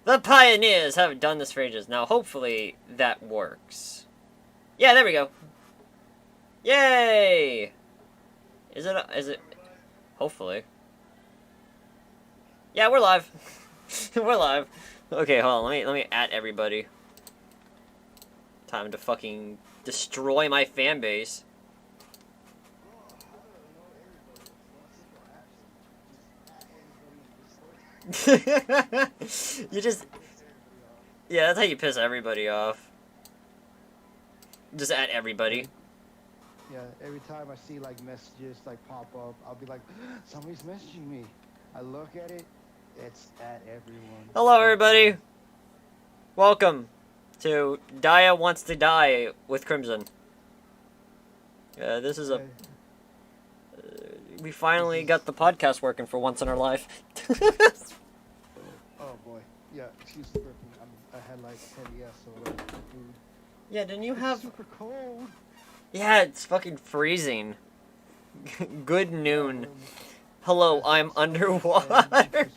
The pioneers have done this for ages. Now, hopefully, that works. Yeah, there we go. Yay! Is it... Hopefully. Yeah, we're live. We're live. Okay, hold on. Let me add everybody. Time to fucking destroy my fan base. You just... Yeah, that's how you piss everybody off. Just add everybody. Yeah, every time I see like messages like pop up, I'll be like, somebody's messaging me. I look at it, it's at everyone. Hello, everybody. Welcome to Dia Wants to Die with Crimson. This is a... we finally got the podcast working for once in our life. Oh boy, yeah, excuse the burping. I had like 10 so food. Yeah, didn't you have... It's super cold. Yeah, it's fucking freezing. Good noon. Hello, I'm underwater.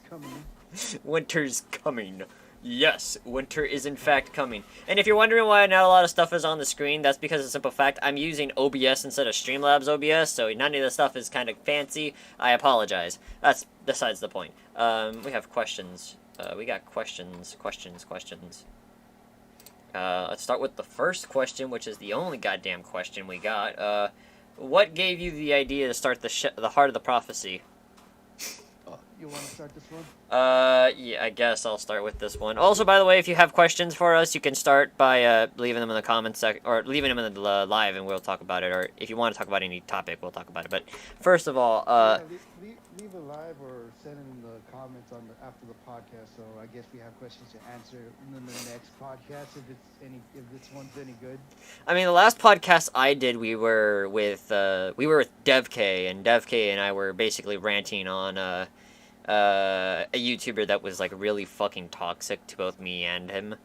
Winter's coming. Yes, winter is in fact coming. And if you're wondering why not a lot of stuff is on the screen, that's because of the simple fact I'm using OBS instead of Streamlabs OBS, so none of the stuff is kind of fancy. I apologize. That's besides the point. We have questions. We got questions. Let's start with the first question, which is the only goddamn question we got. What gave you the idea to start the Heart of the Prophecy? You want to start this one? Yeah, I guess I'll start with this one. Also, by the way, if you have questions for us, you can start by leaving them in the comments or leaving them in the live, and we'll talk about it. Or if you want to talk about any topic, we'll talk about it. But first of all, yeah, leave it live or send it in the comments after the podcast. So I guess we have questions to answer in the next podcast if this one's any good. I mean, the last podcast I did, we were with DevK, and DevK and I were basically ranting on a YouTuber that was like really fucking toxic to both me and him.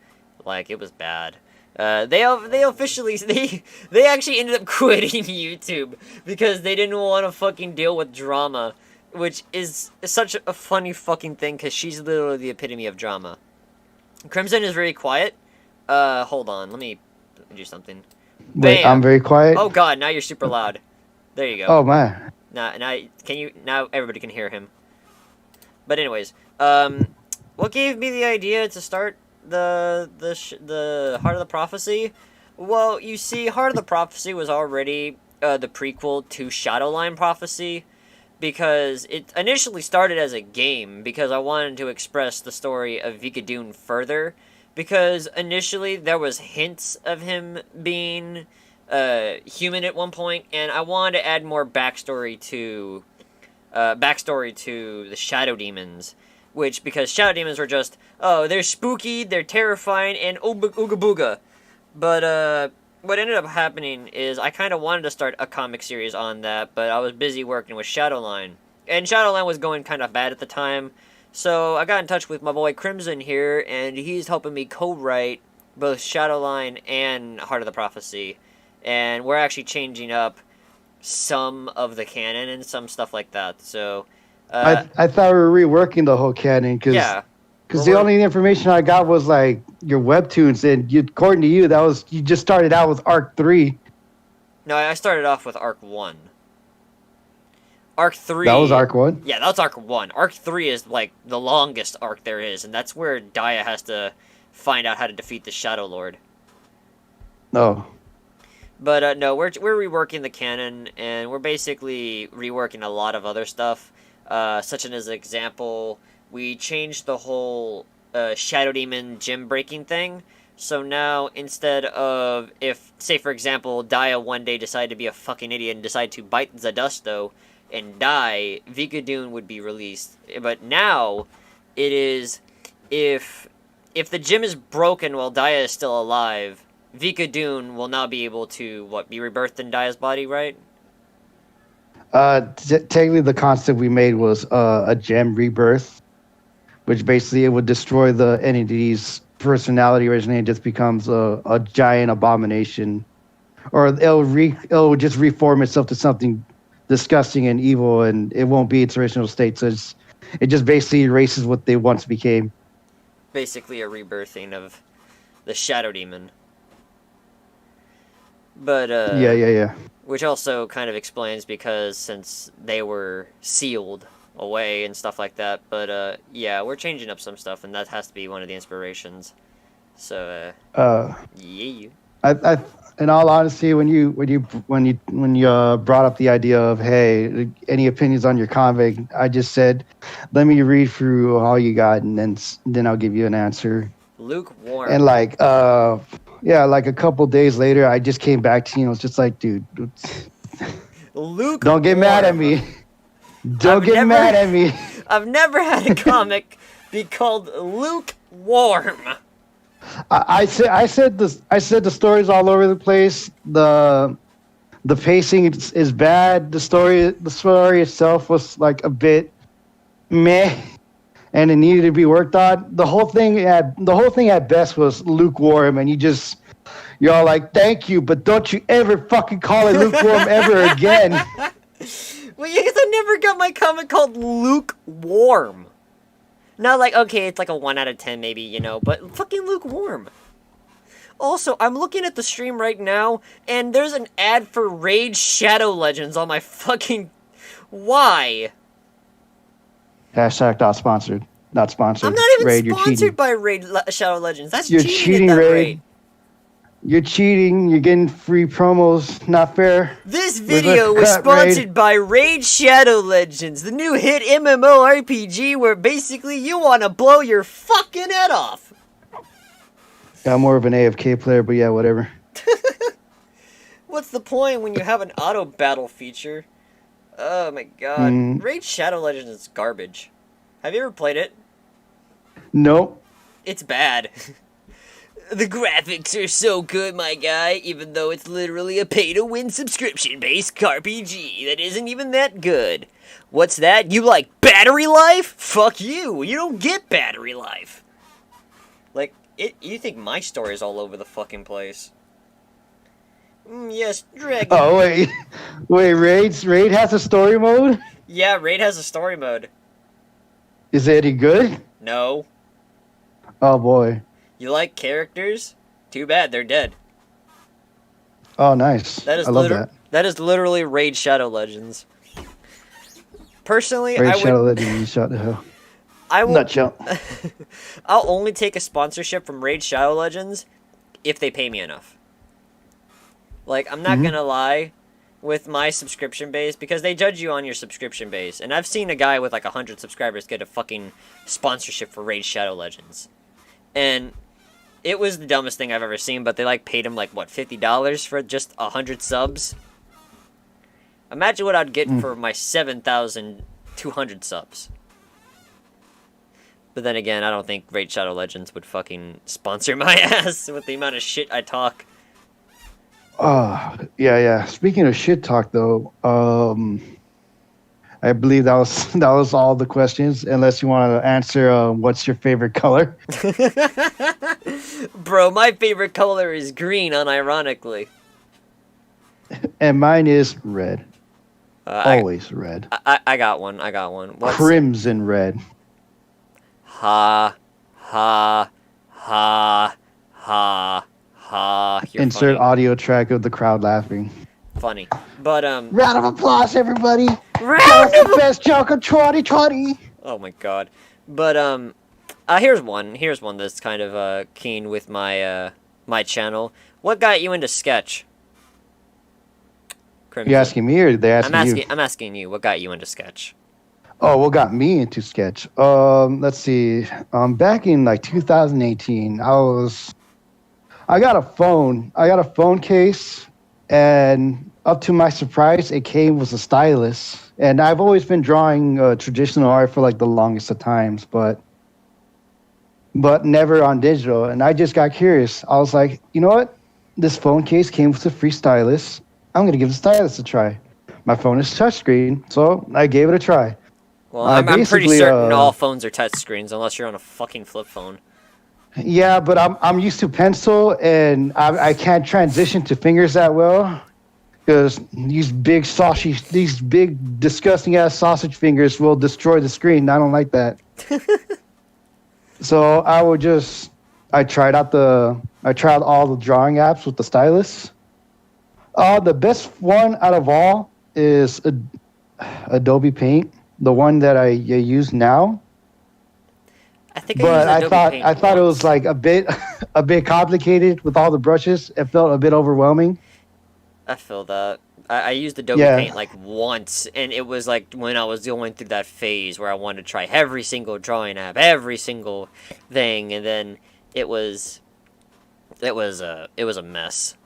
Like, it was bad. They officially they actually ended up quitting YouTube because they didn't want to fucking deal with drama, which is such a funny fucking thing because she's literally the epitome of drama. Crimson is very quiet. Hold on, let me do something. Wait, Bam. I'm very quiet. Oh god, now you're super loud. There you go. Oh man. Now everybody can hear him. But anyways, what gave me the idea to start the Heart of the Prophecy? Well, you see, Heart of the Prophecy was already the prequel to Shadowline Prophecy, because it initially started as a game, because I wanted to express the story of Vikadun further, because initially there was hints of him being human at one point, and I wanted to add more backstory to the Shadow Demons, because Shadow Demons were just, oh, they're spooky, they're terrifying, and ooga booga. But, what ended up happening is I kind of wanted to start a comic series on that, but I was busy working with Shadowline. And Shadowline was going kind of bad at the time, so I got in touch with my boy Crimson here, and he's helping me co-write both Shadowline and Heart of the Prophecy. And we're actually changing up some of the canon and some stuff like that. So I thought we were reworking the whole canon because the only information I got was like your webtoons, and according to you, you just started out with Arc 3. No, I started off with Arc 1. Arc 3. That was Arc 1? Yeah, that's Arc 1. Arc 3 is like the longest arc there is, and that's where Dia has to find out how to defeat the Shadow Lord. No. But no, we're reworking the canon, and we're basically reworking a lot of other stuff. Such as an example, we changed the whole Shadow Demon gym breaking thing. So now, instead of, if, say for example, Dia one day decided to be a fucking idiot and decide to bite Zadusto and die, Vikadun would be released. But now, it is, if the gym is broken while Dia is still alive, Vikadun will now be able to, be rebirthed in Dia's body, right? Technically, the concept we made was a gem rebirth, which basically it would destroy the entity's personality originally and just becomes a giant abomination. Or it'll just reform itself to something disgusting and evil, and it won't be its original state. So it just basically erases what they once became. basically a rebirthing of the Shadow Demon. But, Yeah. which also kind of explains because since they were sealed away and stuff like that. But, yeah, we're changing up some stuff, and that has to be one of the inspirations. So, yeah. I in all honesty, when you brought up the idea of, hey, any opinions on your comic, I just said, let me read through all you got, and then I'll give you an answer. Lukewarm. And like like a couple days later, I just came back to you, and I was just like, dude, Lukewarm. don't get mad at me. Don't get mad at me. I've never had a comic be called lukewarm. I said the story's all over the place. The pacing is bad. The story itself was like a bit meh, and it needed to be worked on. The whole thing at best was lukewarm, and you're all like, thank you, but don't you ever fucking call it lukewarm ever again. Well, yeah, because I never got my comic called lukewarm. Not like, okay, it's like a 1 out of 10 maybe, but fucking lukewarm. Also, I'm looking at the stream right now, and there's an ad for Raid Shadow Legends on my fucking... Why? Hashtag not sponsored. Not sponsored. I'm not even Raid, sponsored by Raid Shadow Legends. That's you're cheating at that rate. You're cheating. You're getting free promos. Not fair. This video was sponsored by Raid Shadow Legends, the new hit MMORPG where basically you want to blow your fucking head off. I'm more of an AFK player, but yeah, whatever. What's the point when you have an auto battle feature? Oh my god. Raid Shadow Legends is garbage. Have you ever played it? Nope. It's bad. The graphics are so good, my guy, even though it's literally a pay-to-win subscription-based RPG that isn't even that good. What's that? You like battery life? Fuck you. You don't get battery life. Like, you think my story is all over the fucking place. Yes, Dragon. Oh, wait. Raid has a story mode? Yeah, Raid has a story mode. Is it any good? No. Oh, boy. You like characters? Too bad, they're dead. Oh, nice. I love that. That is literally Raid Shadow Legends. Personally, Raid Shadow Legends, shut the hell. I will. Nutshell. I'll only take a sponsorship from Raid Shadow Legends if they pay me enough. Like, I'm not gonna lie with my subscription base, because they judge you on your subscription base. And I've seen a guy with like 100 subscribers get a fucking sponsorship for Raid Shadow Legends. And it was the dumbest thing I've ever seen, but they like paid him like, what, $50 for just 100 subs? Imagine what I'd get for my 7,200 subs. But then again, I don't think Raid Shadow Legends would fucking sponsor my ass with the amount of shit I talk. Yeah. Speaking of shit talk, though, I believe that was all the questions. Unless you want to answer, what's your favorite color? Bro, my favorite color is green, unironically. And mine is red. Always red. I got one. What's... Crimson red. Ha, ha, ha, ha, ha. You're Insert funny. audio track of the crowd laughing. Funny. But, round of applause, everybody! Round of best joke of 2020! Oh my god. But, here's one that's kind of, keen with my, my channel. What got you into sketch? Crimson. You asking me, or did they ask you? I'm asking you, what got you into sketch? Oh, what got me into sketch? Let's see. Back in like 2018, I got a phone case, and up to my surprise, it came with a stylus. And I've always been drawing traditional art for like the longest of times, but never on digital. And I just got curious. I was like, you know what? This phone case came with a free stylus. I'm gonna give the stylus a try. My phone is touchscreen, so I gave it a try. Well, I'm pretty certain all phones are touchscreens, unless you're on a fucking flip phone. Yeah, but I'm used to pencil, and I can't transition to fingers that well, because these big disgusting ass sausage fingers will destroy the screen. I don't like that. So I tried all the drawing apps with the stylus. The best one out of all is Adobe Paint, the one that I use now. I think I used But Adobe Paint I thought it was once. like a bit a bit complicated with all the brushes. It felt a bit overwhelming. I feel that. I used Adobe Paint Yeah. like once, and it was like when I was going through that phase where I wanted to try every single drawing app, every single thing, and then it was it was a mess.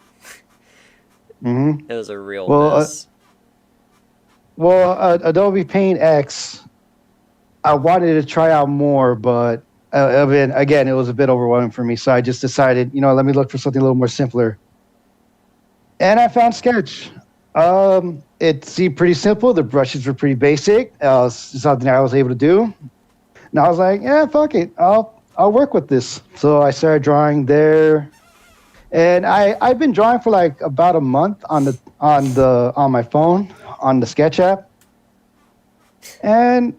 hmm It was a real Well, mess. Adobe Paint X, I wanted to try out more, but again, it was a bit overwhelming for me. So I just decided, let me look for something a little more simpler. And I found Sketch. It seemed pretty simple. The brushes were pretty basic. Something I was able to do. And I was like, yeah, fuck it. I'll work with this. So I started drawing there. And I've been drawing for like about a month on my phone on the Sketch app. And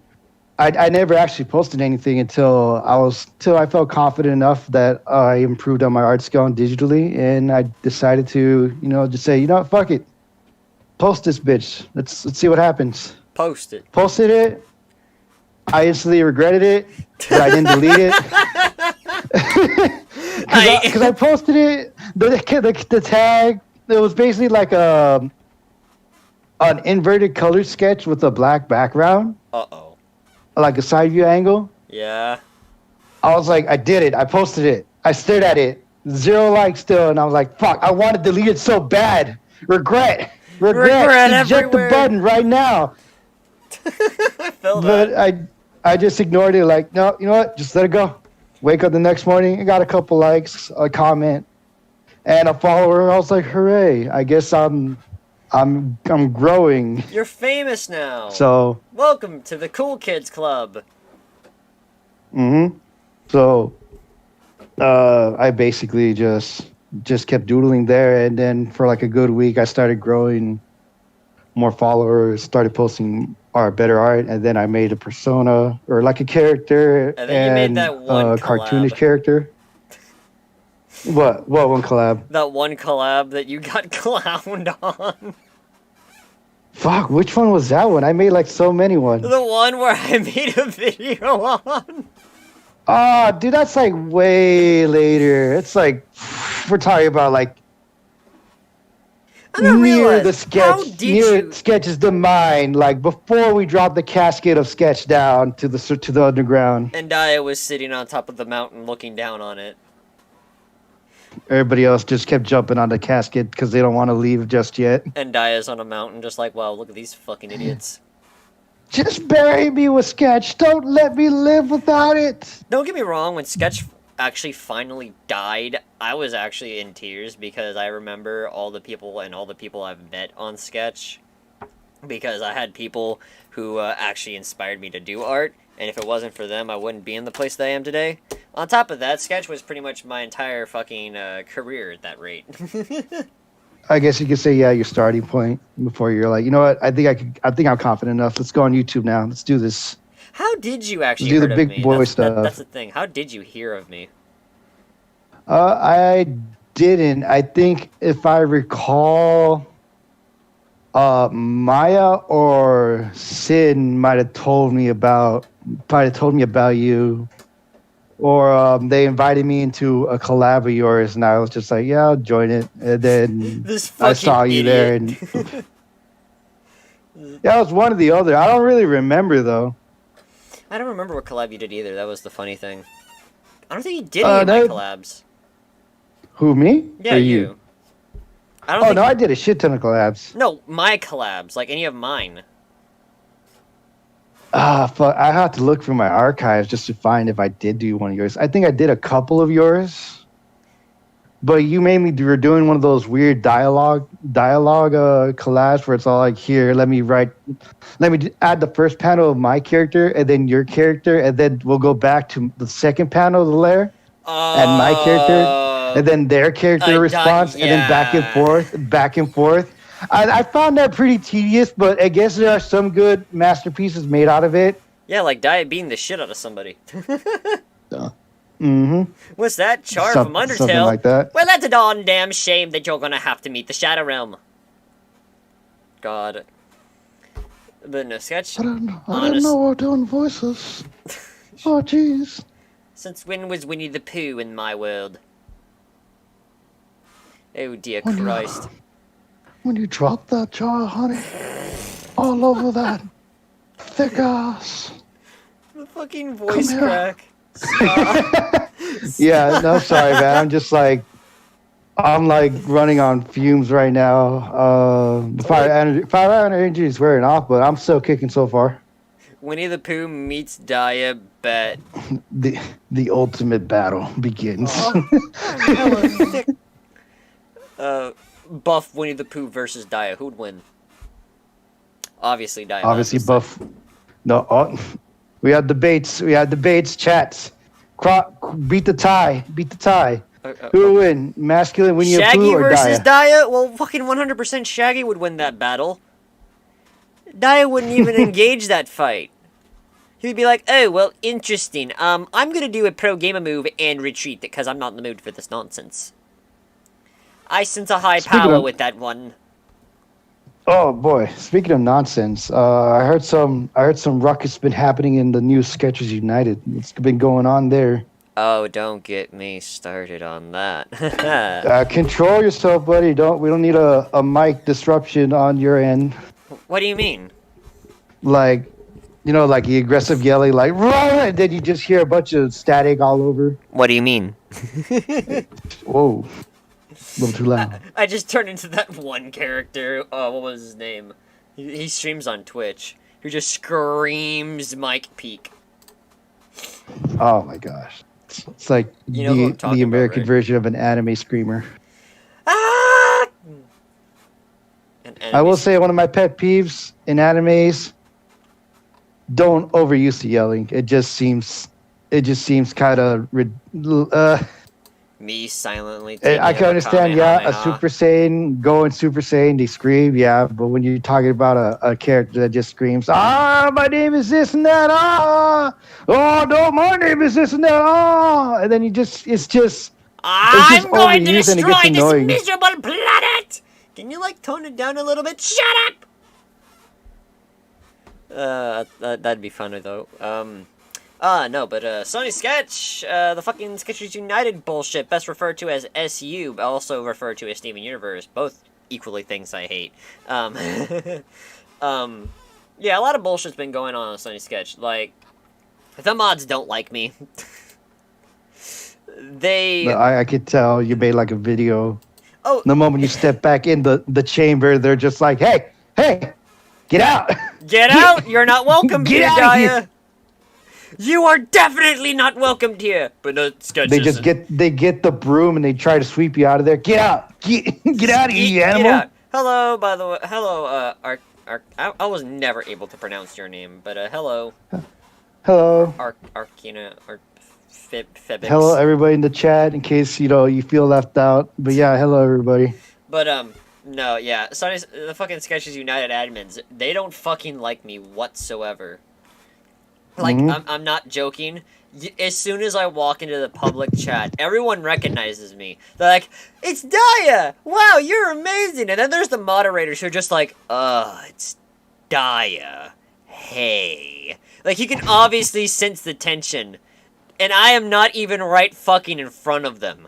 I never actually posted anything until I felt confident enough that I improved on my art skill digitally, and I decided to just say, what, fuck it, post this bitch. Let's see what happens. Post it. Posted it. I instantly regretted it, but I didn't delete it because I posted it. The tag, it was basically like an inverted color sketch with a black background, Uh-oh. like a side view angle. Yeah. I was like, I did it. I posted it. I stared at it. 0 likes still, and I was like, fuck, I want to delete it so bad. Regret. Regret Eject the everywhere. button right now. I feel But that. I just ignored it. Like, no, you know what? Just let it go. Wake up the next morning. I got a couple likes, a comment, and a follower. I was like, hooray! I guess I'm growing. You're famous now. So, Welcome to the Cool Kids Club. so I basically just kept doodling there, and then for like a good week, I started growing more followers, started posting better art, and then I made a persona or like a character And then you made that one a cartoonish collab. character. What one collab? That one collab that you got clowned on. Fuck, which one was that one? I made like so many ones. The one where I made a video on. Ah, dude, that's like way later. It's like we're talking about like I don't near realize. the How sketch, did near you? Sketch's demise, like before we dropped the casket of Sketch down to the underground. And Daya was sitting on top of the mountain looking down on it. Everybody else just kept jumping on the casket because they don't want to leave just yet. And Daya's on a mountain just like, wow, look at these fucking idiots. Just bury me with Sketch. Don't let me live without it. Don't get me wrong, when Sketch actually finally died, I was actually in tears because I remember all the people I've met on Sketch. Because I had people who actually inspired me to do art, and if it wasn't for them, I wouldn't be in the place that I am today. On top of that, Sketch was pretty much my entire fucking career at that rate. I guess you could say, yeah, your starting point before you're like, you know what? I think I'm confident enough. Let's go on YouTube now. Let's do this. How did you actually Do the heard big of me? boy That's stuff. the thing. How did you hear of me? I didn't. I think if I recall, Maya or Sin might have told me about you, or they invited me into a collab of yours, and I was just like, yeah, I'll join it. And then This I fucking saw you there, and idiot. yeah, it was one or the other. I don't really remember though. I don't remember what collab you did either. That was the funny thing. I don't think you did any of my no. collabs. Who, me? Yeah, Or you. I don't Oh think no, I did a shit ton of collabs. No, my collabs, like any of mine. Fuck, I have to look through my archives just to find if I did do one of yours. I think I did a couple of yours, but you mainly were doing one of those weird dialogue collabs where it's all like, here, let me add the first panel of my character and then your character, and then we'll go back to the second panel of the layer and my character, and then their character response, and then back and forth. I found that pretty tedious, but I guess there are some good masterpieces made out of it. Yeah, like Diet beating the shit out of somebody. Mm-hmm. What's that? Char from Something Undertale? like that. Well, that's a darn damn shame that you're gonna have to meet the Shadow Realm. God. But no, Sketch, I didn't honest. know we were doing voices. Oh, jeez. Since when was Winnie the Pooh in my world? Oh dear When Christ. when you drop that jar of honey all over that thick ass. The fucking voice here. crack. Stop. Yeah, no, sorry, man. I'm like running on fumes right now. The fire energy is wearing off, but I'm still kicking so far. Winnie the Pooh meets Dia Bet. The ultimate battle begins. Oh, I'm hella thick. Buff Winnie the Pooh versus Dia. Who'd win? Obviously, Dia. Obviously, buff. No, we had debates. Chats. Beat the tie. Who would win? Masculine Winnie the Shaggy Pooh or versus Dia? Dia? Well, fucking 100% Shaggy would win that battle. Dia wouldn't even engage that fight. He would be like, oh, well, interesting. I'm gonna do a pro gamer move and retreat because I'm not in the mood for this nonsense. I sense a high power with that one. Oh boy! Speaking of nonsense, I heard some ruckus been happening in the new Sketchers United. What's been going on there? Oh, don't get me started on that. Control yourself, buddy. We don't need a mic disruption on your end. What do you mean? Like, like the aggressive yelling, like run, and then you just hear a bunch of static all over. What do you mean? Whoa. A little too loud. I just turned into that one character. What was his name? He streams on Twitch. Who just screams Mike Peak. Oh my gosh. It's like the American version of an anime screamer. Ah! I will say one of my pet peeves in animes, don't overuse the yelling. It just seems kind of me silently. I can understand, a Super Saiyan going Super Saiyan, they scream, but when you're talking about a character that just screams, my name is this and that, oh no, my name is this and that, and then I'm going to destroy this annoying. miserable planet! Can you, tone it down a little bit? Shut up! That'd be funny, though. No, but, Sony Sketch, the fucking Sketchers United bullshit, best referred to as SU, but also referred to as Steven Universe, both equally things I hate. Yeah, a lot of bullshit's been going on Sony Sketch, the mods don't like me. I could tell you made, a video. Oh. The moment you step back in the chamber, they're just like, hey, get out! Get out! You're not welcome get here, out Dia! Here. You are definitely not welcomed here. But no, Sketch they just get the broom and they try to sweep you out of there. Get out! Get out of here, you animal! Get out. Hello, by the way. Hello, I was never able to pronounce your name, but hello. Hello. Arkina or Febix. Hello, everybody in the chat. In case you feel left out, but yeah, hello everybody. But no, yeah, the fucking Sketchers United admins, they don't fucking like me whatsoever. I'm not joking. As soon as I walk into the public chat, everyone recognizes me. They're like, it's Dia! Wow, you're amazing! And then there's the moderators who are just like, it's Dia. Hey. You can obviously sense the tension. And I am not even right fucking in front of them.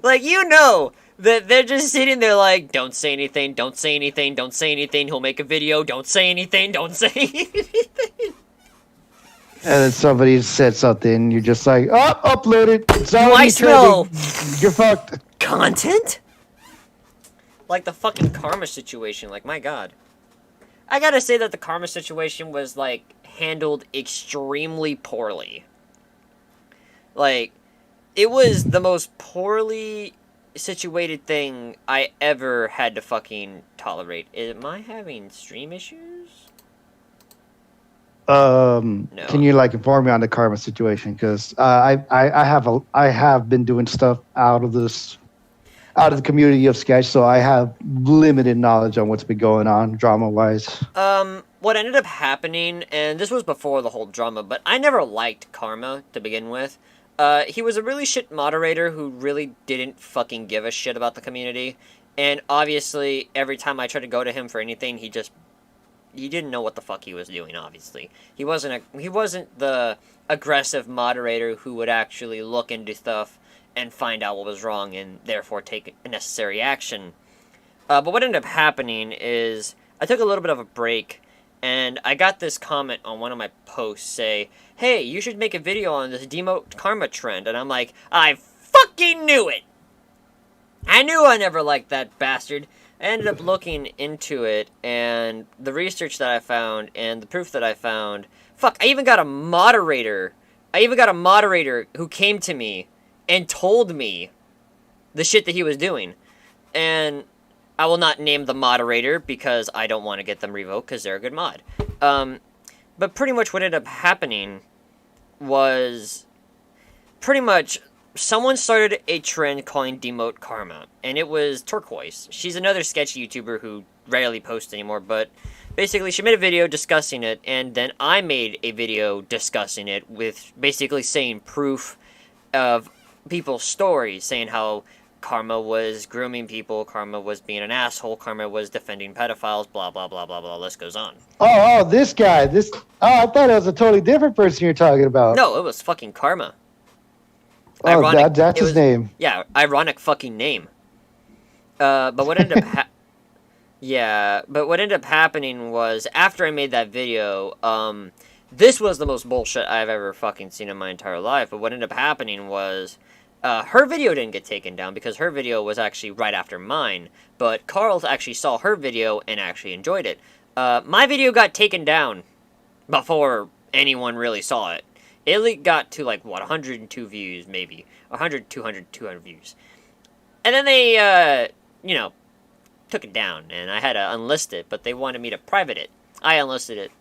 That they're just sitting there don't say anything, don't say anything, don't say anything, he'll make a video, don't say anything, don't say anything. And then somebody said something, you're just like, upload it. It's already trending. You're fucked. Content? The fucking karma situation, my god. I gotta say that the karma situation was, handled extremely poorly. It was the most poorly situated thing I ever had to fucking tolerate. Am I having stream issues? No. Can you inform me on the karma situation? Because I have been doing stuff out of the community of Sketch, so I have limited knowledge on what's been going on drama wise. what ended up happening, and this was before the whole drama, but I never liked Karma to begin with. He was a really shit moderator who really didn't fucking give a shit about the community. And obviously, every time I tried to go to him for anything, he didn't know what the fuck he was doing, obviously. He wasn't the aggressive moderator who would actually look into stuff and find out what was wrong and therefore take necessary action. But what ended up happening is I took a little bit of a break, and I got this comment on one of my posts say, "Hey, you should make a video on this demote karma trend." And I'm like, I fucking knew it! I knew I never liked that bastard. I ended up looking into it, and the research that I found, and the proof that I found... Fuck, I even got a moderator who came to me and told me the shit that he was doing. And I will not name the moderator because I don't want to get them revoked because they're a good mod. But pretty much what ended up happening was pretty much someone started a trend calling demote karma, and it was Turquoise. She's another sketchy YouTuber who rarely posts anymore, but basically she made a video discussing it, and then I made a video discussing it with basically saying proof of people's stories, saying how Karma was grooming people, Karma was being an asshole, Karma was defending pedophiles, blah, blah, blah, blah, blah, list goes on. This guy. I thought it was a totally different person you're talking about. No, it was fucking Karma. Oh, that's his name. Yeah, ironic fucking name. But what ended up happening was, after I made that video, this was the most bullshit I've ever fucking seen in my entire life, but what ended up happening was, her video didn't get taken down because her video was actually right after mine, but Carl actually saw her video and actually enjoyed it. My video got taken down before anyone really saw it. It got to, 102 views, maybe. 100, 200, 200 views. And then they, took it down, and I had to unlist it, but they wanted me to private it. I unlisted it.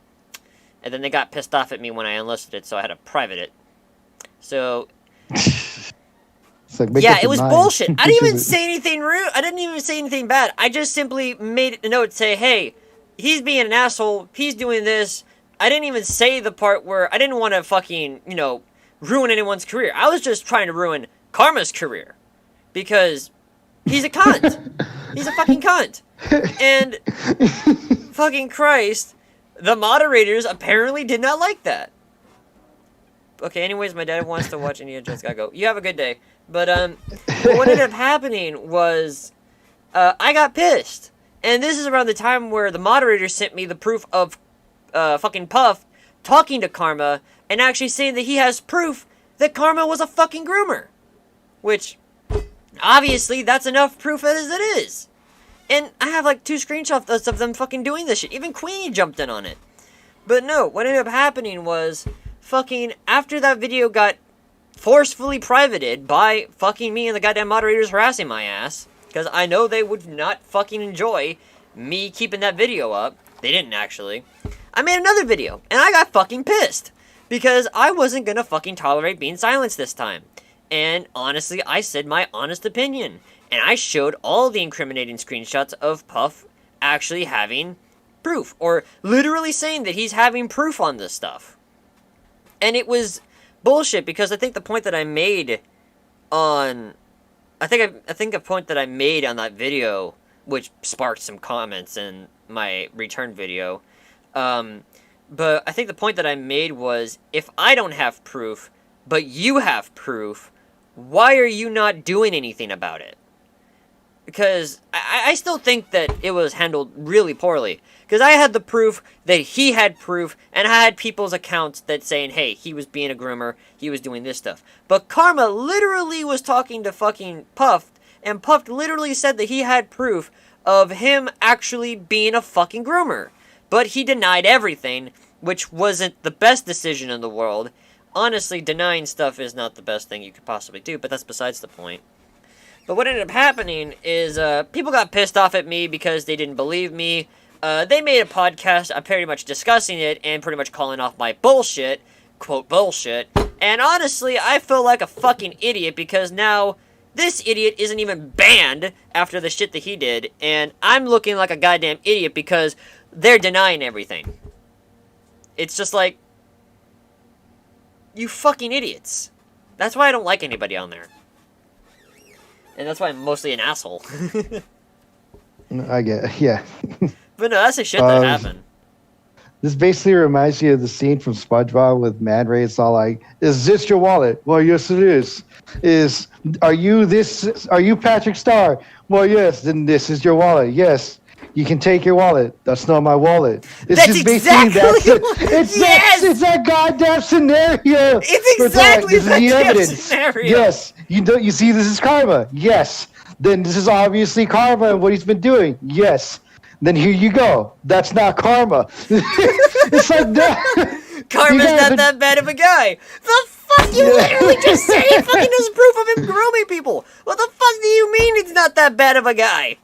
And then they got pissed off at me when I unlisted it, so I had to private it. So... it was bullshit. I didn't even say anything rude. I didn't even say anything bad. I just simply made a note say, hey, he's being an asshole. He's doing this. I didn't even say the part where I didn't want to fucking, ruin anyone's career. I was just trying to ruin Karma's career. Because he's a cunt. He's a fucking cunt. And fucking Christ, the moderators apparently did not like that. Okay, anyways, my dad wants to watch Indiana Jones. Gotta go. You have a good day. But what ended up happening was I got pissed. And this is around the time where the moderator sent me the proof of fucking Puff talking to Karma and actually saying that he has proof that Karma was a fucking groomer. Which, obviously, that's enough proof as it is. And I have 2 screenshots of them fucking doing this shit. Even Queenie jumped in on it. But no, what ended up happening was fucking after that video got forcefully privated by fucking me and the goddamn moderators harassing my ass, because I know they would not fucking enjoy me keeping that video up. They didn't actually. I made another video, and I got fucking pissed, because I wasn't gonna fucking tolerate being silenced this time. And honestly, I said my honest opinion, and I showed all the incriminating screenshots of Puff actually having proof, or literally saying that he's having proof on this stuff. And it was bullshit, because I think the point that I made on... I think a point that I made on that video, which sparked some comments in my return video, but I think the point that I made was, if I don't have proof, but you have proof, why are you not doing anything about it? Because I still think that it was handled really poorly. Because I had the proof that he had proof, and I had people's accounts that saying, hey, he was being a groomer, he was doing this stuff. But Karma literally was talking to fucking Puff, and Puff literally said that he had proof of him actually being a fucking groomer. But he denied everything, which wasn't the best decision in the world. Honestly, denying stuff is not the best thing you could possibly do, but that's besides the point. But what ended up happening is people got pissed off at me because they didn't believe me. They made a podcast pretty much discussing it and pretty much calling off my bullshit, quote bullshit. And honestly, I feel like a fucking idiot because now this idiot isn't even banned after the shit that he did. And I'm looking like a goddamn idiot because they're denying everything. It's just like, you fucking idiots. That's why I don't like anybody on there. And that's why I'm mostly an asshole. I get, yeah. But no, that's the shit that happened. This basically reminds me of the scene from SpongeBob with Man Ray. It's all like, "Is this your wallet?" "Well, yes, it is." Are you Patrick Star?" "Well, yes." "Then this is your wallet." "Yes." "You can take your wallet." "That's not my wallet." It's that goddamn scenario. It's exactly that evidence. Scenario. Yes. You see, this is karma. Yes. Then this is obviously karma and what he's been doing. Yes. Then here you go. That's not karma. It's like that. Karma's not that bad of a guy. The fuck you literally just said he fucking has proof of him grooming people. What the fuck do you mean he's not that bad of a guy?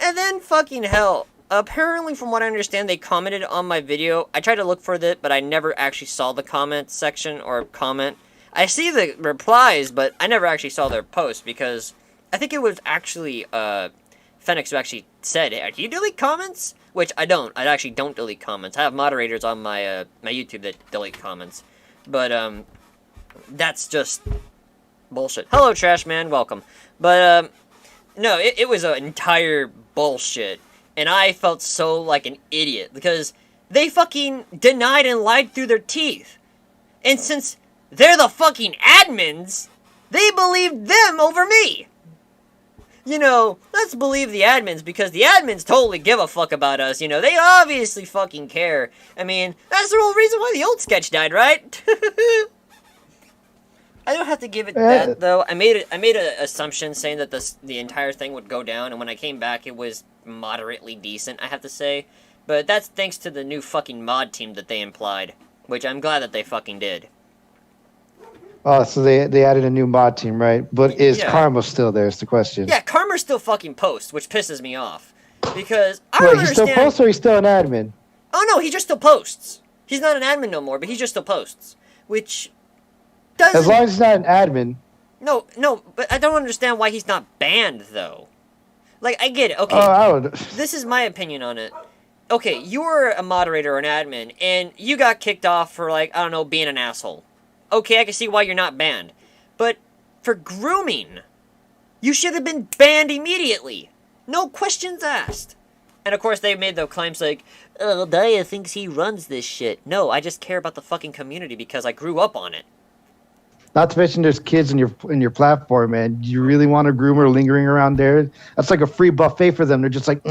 And then fucking hell. Apparently, from what I understand, they commented on my video. I tried to look for that, but I never actually saw the comment section or comment. I see the replies, but I never actually saw their post because I think it was actually Fenix who actually said, "Hey, do you delete comments?" Which I don't. I actually don't delete comments. I have moderators on my my YouTube that delete comments. But that's just bullshit. Hello, Trash Man. Welcome. But no, it was an entire bullshit. And I felt so like an idiot because they fucking denied and lied through their teeth. And since they're the fucking admins, they believed them over me. You know, let's believe the admins because the admins totally give a fuck about us. You know, they obviously fucking care. I mean, that's the whole reason why the old sketch died, right? I don't have to give it that though. I made an assumption saying that the entire thing would go down, and when I came back, it was moderately decent. I have to say, but that's thanks to the new fucking mod team that they implied, which I'm glad that they fucking did. Oh, so they added a new mod team, right? But is Karma still there? Is the question. Yeah, Karma still fucking posts, which pisses me off because I don't understand. He still posts, or he's still an admin? Oh no, he just still posts. He's not an admin no more, but he just still posts, which. As long as he's not an admin. No, but I don't understand why he's not banned, though. Like, I get it, okay. This is my opinion on it. Okay, you were a moderator or an admin, and you got kicked off for, like, I don't know, being an asshole. Okay, I can see why you're not banned. But for grooming, you should have been banned immediately. No questions asked. And, of course, they made the claims like, "Oh, Daya thinks he runs this shit." No, I just care about the fucking community because I grew up on it. Not to mention there's kids in your platform, man. Do you really want a groomer lingering around there? That's like a free buffet for them. They're just like,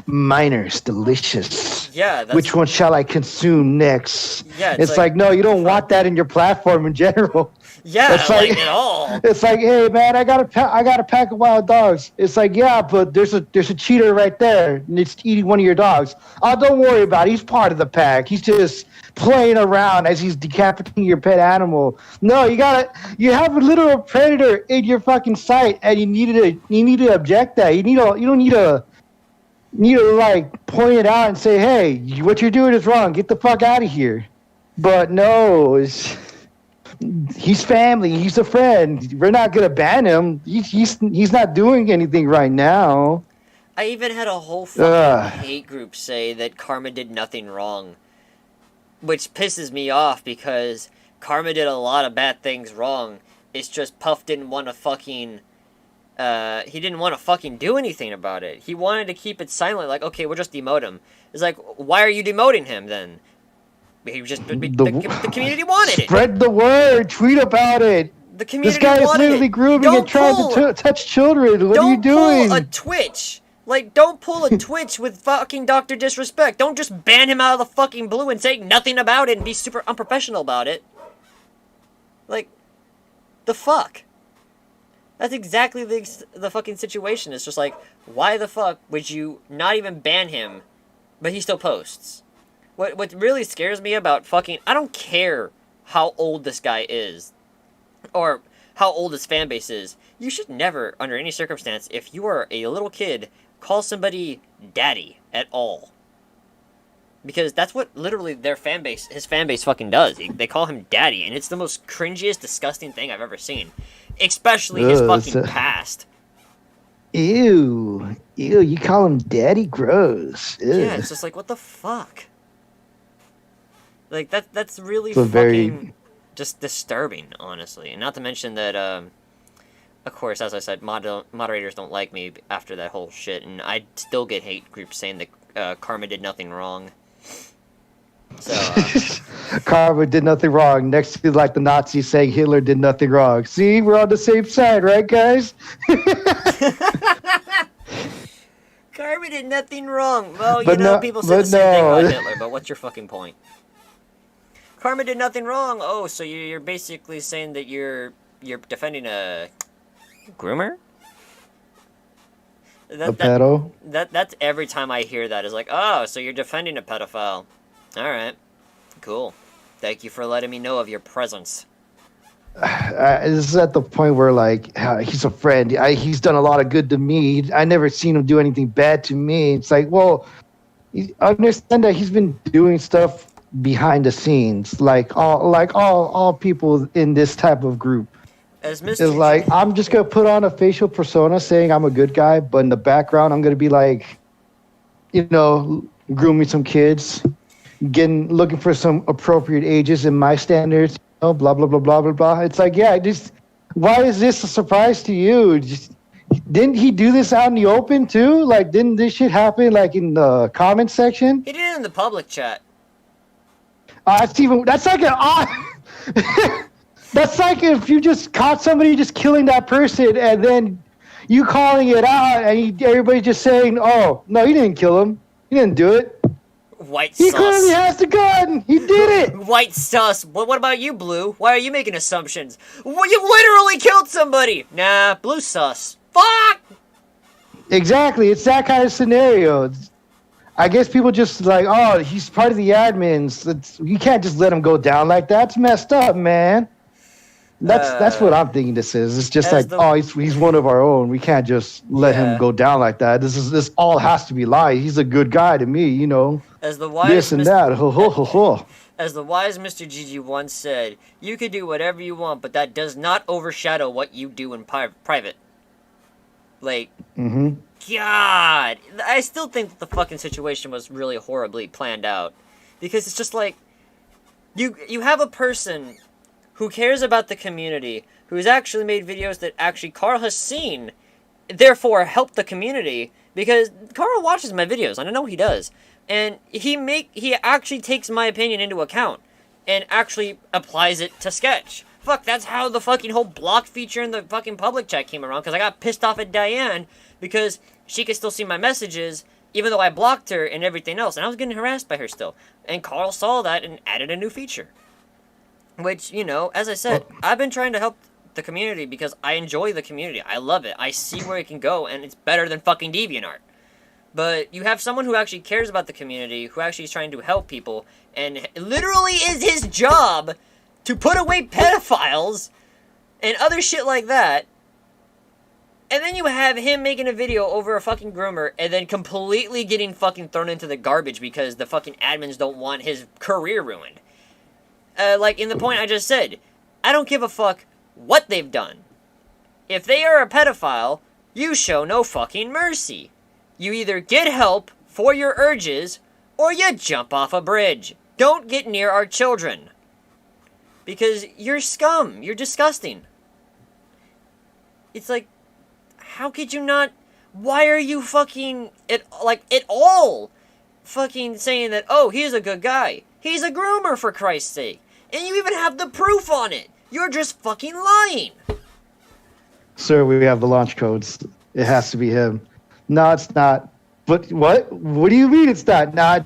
minors, delicious. Yeah. Which one shall I consume next? Yeah. It's like, no, you don't want that in your platform in general. Yeah, it's like at all. It's like, hey man, I got a pack of wild dogs. It's like, yeah, but there's a cheater right there, and it's eating one of your dogs. Oh, don't worry about it. He's part of the pack. He's just playing around as he's decapitating your pet animal. No, you have a literal predator in your fucking sight, and you need to object that. You don't need to like point it out and say, hey, what you're doing is wrong. Get the fuck out of here. But no, he's family. He's a friend. We're not gonna ban him. He's not doing anything right now. I even had a whole fucking hate group say that Karma did nothing wrong. Which pisses me off because Karma did a lot of bad things wrong. It's just Puff didn't want to fucking... he didn't want to fucking do anything about it. He wanted to keep it silent, like, okay, we'll just demote him. It's like, why are you demoting him then? He just the community wanted it. Spread the word. Tweet about it. The community wanted it. This guy is literally grooming and trying to touch children. What are you doing? Don't pull a Twitch. Like, don't pull a Twitch with fucking Dr. Disrespect. Don't just ban him out of the fucking blue and say nothing about it and be super unprofessional about it. Like, the fuck? That's exactly the fucking situation. It's just like, why the fuck would you not even ban him, but he still posts? What really scares me about fucking... I don't care how old this guy is, or how old his fan base is. You should never, under any circumstance, if you are a little kid, call somebody daddy at all. Because that's what literally his fan base fucking does. They call him daddy, and it's the most cringiest, disgusting thing I've ever seen. Especially his fucking past. Ew, you call him daddy? Gross. Ew. Yeah, it's just like, what the fuck? Like, that's really So fucking just disturbing, honestly. And not to mention that, of course, as I said, moderators don't like me after that whole shit, and I still get hate groups saying that Karma did nothing wrong. So, Karma did nothing wrong. Next to like the Nazis saying Hitler did nothing wrong. See, we're on the same side, right, guys? Karma did nothing wrong. Well, But people say the same thing about Hitler, but what's your fucking point? Karma did nothing wrong. Oh, so you're basically saying that you're defending a groomer? A pedo? That's every time I hear that is like, oh, so you're defending a pedophile. Alright. Cool. Thank you for letting me know of your presence. This is at the point where, like, he's a friend. He's done a lot of good to me. I never seen him do anything bad to me. It's like, well, I understand that he's been doing stuff behind the scenes, like all people in this type of group. As Mr. It's like, I'm just gonna put on a facial persona saying I'm a good guy, but in the background, I'm gonna be like, grooming some kids, looking for some appropriate ages in my standards. Blah blah blah blah blah blah. It's like, yeah, why is this a surprise to you? Didn't he do this out in the open too? Like, didn't this shit happen like in the comment section? He did it in the public chat. That's like an odd. That's like if you just caught somebody just killing that person and then you calling it out and everybody just saying, "Oh no, you didn't kill him. You didn't do it." White He sus. clearly has the gun. He did it. White sus. What about you, Blue? Why are you making assumptions? Well, you literally killed somebody. Nah, Blue sus. Fuck. Exactly. It's that kind of scenario. I guess people just like, oh, he's part of the admins. You can't just let him go down like that. It's messed up, man. That's what I'm thinking this is. It's just like, he's one of our own. We can't just let him go down like that. This all has to be lies. He's a good guy to me, As the wise this and that. Ho, ho, ho, ho. As the wise Mr. Gigi once said, you can do whatever you want, but that does not overshadow what you do in private. Like, God, I still think that the fucking situation was really horribly planned out, because it's just like, you have a person who cares about the community, who has actually made videos that actually Carl has seen, therefore help the community, because Carl watches my videos, and I know he does, and he actually takes my opinion into account, and actually applies it to Sketch. Fuck, that's how the fucking whole block feature in the fucking public chat came around, because I got pissed off at Diane, because she could still see my messages, even though I blocked her and everything else, and I was getting harassed by her still. And Carl saw that and added a new feature. Which, as I said, I've been trying to help the community because I enjoy the community. I love it. I see where it can go, and it's better than fucking DeviantArt. But you have someone who actually cares about the community, who actually is trying to help people, and it literally is his job to put away pedophiles and other shit like that. And then you have him making a video over a fucking groomer and then completely getting fucking thrown into the garbage because the fucking admins don't want his career ruined. Like in the point I just said, I don't give a fuck what they've done. If they are a pedophile, you show no fucking mercy. You either get help for your urges, or you jump off a bridge. Don't get near our children. Because you're scum. You're disgusting. It's like, how could you not... Why are you fucking... at all fucking saying that, oh, he's a good guy. He's a groomer, for Christ's sake. And you even have the proof on it. You're just fucking lying. Sir, we have the launch codes. It has to be him. No, it's not. But what? What do you mean it's not? No,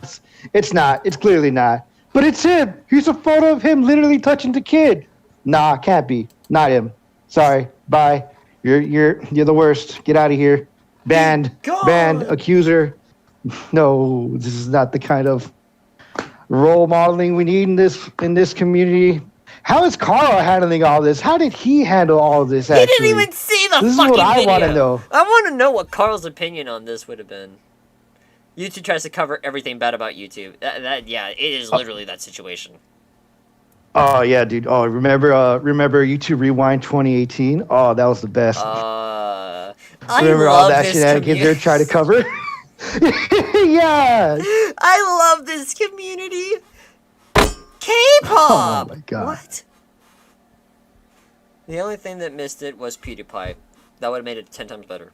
it's not. It's clearly not. But it's him. Here's a photo of him literally touching the kid. Nah, can't be. Not him. Sorry. Bye. You're the worst. Get out of here. Banned. Banned. Accuser. No, this is not the kind of role modeling we need in this community. How is Carl handling all this? How did he handle all this, actually? He didn't even see the this fucking video. This is what I want to know. I want to know what Carl's opinion on this would have been. YouTube tries to cover everything bad about YouTube. Yeah, it is literally that situation. Oh, yeah, dude. Oh, remember YouTube Rewind 2018? Oh, that was the best. Remember all that shenanigans they're trying to cover? Yeah. I love this community. K-pop! Oh my god. What? The only thing that missed it was PewDiePie. That would have made it 10 times better.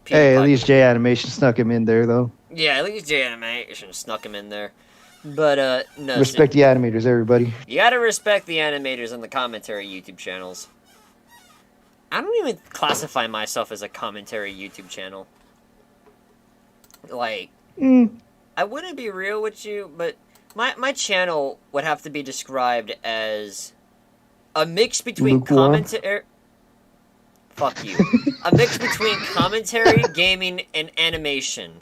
Hey, at PewDiePie least J Animation snuck him in there, though. Yeah, at least J Animation snuck him in there. But, no. Respect the animators, everybody. You gotta respect the animators and the commentary YouTube channels. I don't even classify myself as a commentary YouTube channel. Like, I wouldn't be real with you, but my channel would have to be described as a mix between commentary... Fuck you. A mix between commentary, gaming, and animation.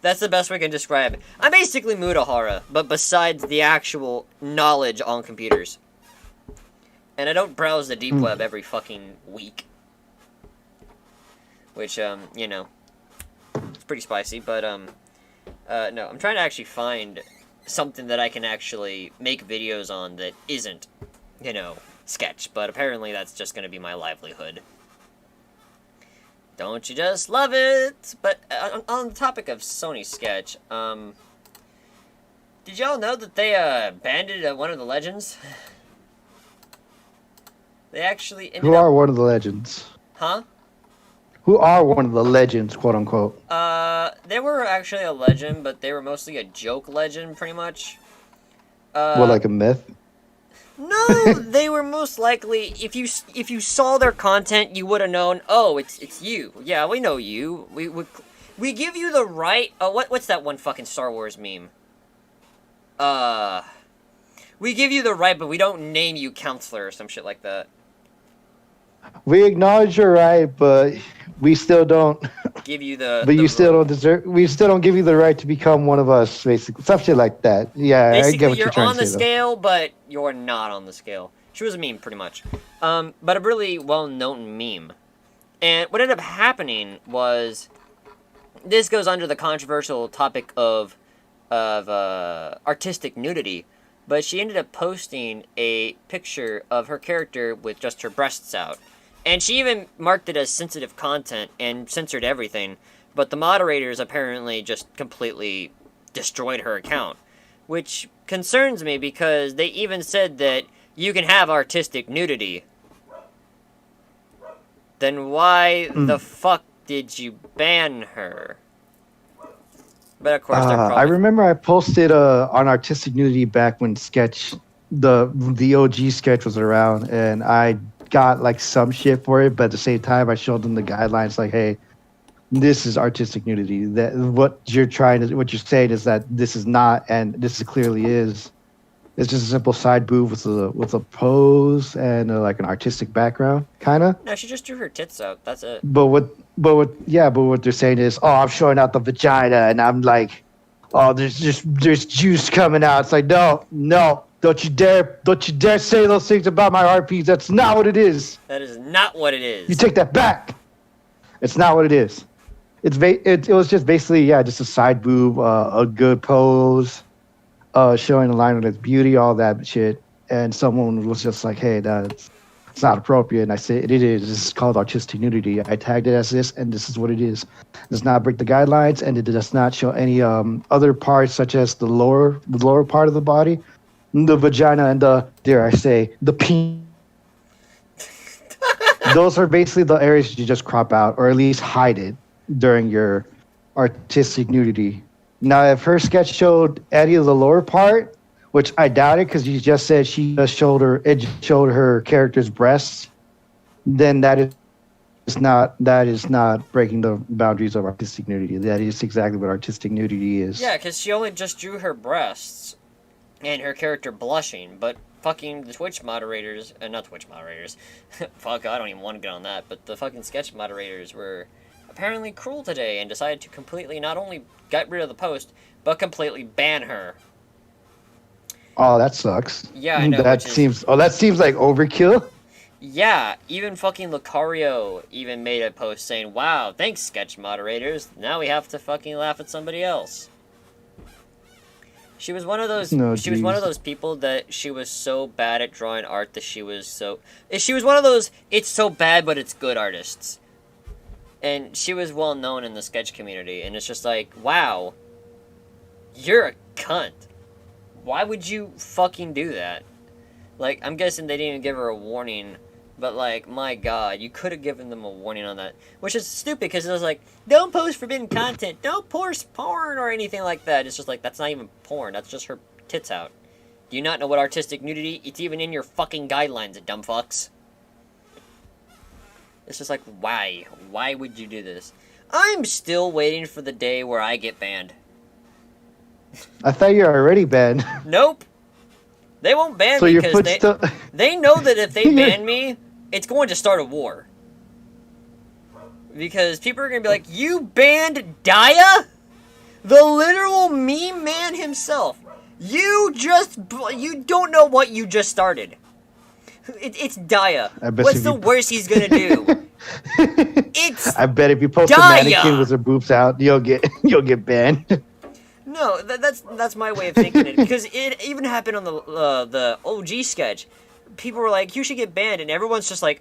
That's the best way I can describe it. I'm basically Mudahara, but besides the actual knowledge on computers. And I don't browse the deep web every fucking week. Which, you know, it's pretty spicy, but, no, I'm trying to actually find something that I can actually make videos on that isn't, you know, sketch, but apparently that's just gonna be my livelihood. Don't you just love it? But on the topic of Sony Sketch, did y'all know that they banded one of the legends? They actually ended Who are one of the legends? Huh? Who are one of the legends, quote unquote? They were actually a legend, but they were mostly a joke legend, pretty much. What, like a myth? No, they were most likely, if you saw their content, you would have known, oh, it's you. Yeah, we know you. We give you the right, what's that one fucking Star Wars meme? We give you the right, but we don't name you counselor or some shit like that. We acknowledge your right, but we still don't give you the... But you still don't deserve... We still don't give you the right to become one of us, basically. Some shit like that. Yeah, basically, I get what you're trying to say. You're on the scale, but you're not on the scale. She was a meme, pretty much. But a really well-known meme. And what ended up happening was... This goes under the controversial topic of artistic nudity. But she ended up posting a picture of her character with just her breasts out. And she even marked it as sensitive content and censored everything. But the moderators apparently just completely destroyed her account. Which concerns me because they even said that you can have artistic nudity. Then why the fuck did you ban her? But of course, I remember I posted on artistic nudity back when Sketch, the OG Sketch was around, and I got like some shit for it. But at the same time, I showed them the guidelines, like, hey, this is artistic nudity. That what you're saying is that this is not, and this clearly is. It's just a simple side boob with a pose and like an artistic background, kind of. No, she just drew her tits out. That's it. But what they're saying is, oh, I'm showing out the vagina, and I'm like, oh, there's juice coming out. It's like, no, don't you dare say those things about my RPs. That's not what it is. That is not what it is. You take that back. It's not what it is. It was just basically, just a side boob, a good pose. Showing the line with its beauty, all that shit, and someone was just like, "Hey, it's not appropriate." And I said, "It is. This is called artistic nudity." I tagged it as this, and this is what it is. It does not break the guidelines, and it does not show any other parts, such as the lower part of the body, the vagina, and dare I say, the penis. Those are basically the areas you just crop out, or at least hide it during your artistic nudity. Now, if her sketch showed any of the lower part, which I doubt it because you just said she just showed her character's breasts, then that is not breaking the boundaries of artistic nudity. That is exactly what artistic nudity is. Yeah, because she only just drew her breasts and her character blushing, but fucking the Twitch moderators, not Twitch moderators, fuck, I don't even want to get on that, but the fucking sketch moderators were apparently cruel today and decided to completely not only get rid of the post, but completely ban her. Oh, that sucks. Yeah, I know. That seems like overkill. Yeah, even fucking Lucario even made a post saying, "Wow, thanks, sketch moderators. Now we have to fucking laugh at somebody else." She was one of those. She was one of those people that she was so bad at drawing art that she was one of those. It's so bad, but it's good artists. And she was well known in the sketch community, and it's just like, wow, you're a cunt. why would you fucking do that? Like, I'm guessing they didn't even give her a warning, but, like, my god, you could have given them a warning on that. Which is stupid, because it was like, don't post forbidden content, don't post porn or anything like that. It's just like, that's not even porn, that's just her tits out. Do you not know what artistic nudity? It's even in your fucking guidelines, dumb fucks. It's just like, why? Why would you do this? I'm still waiting for the day where I get banned. I thought you were already banned. Nope. They won't ban So me your because foot's still... they know that if they ban me, it's going to start a war. Because people are going to be like, you banned Dia? The literal meme man himself. You don't know what you just started. It's Dia. What's the worst he's going to do? I bet if you post a mannequin with her boobs out, you'll get banned. No, that's my way of thinking it, because it even happened on the OG sketch. People were like, you should get banned, and everyone's just like,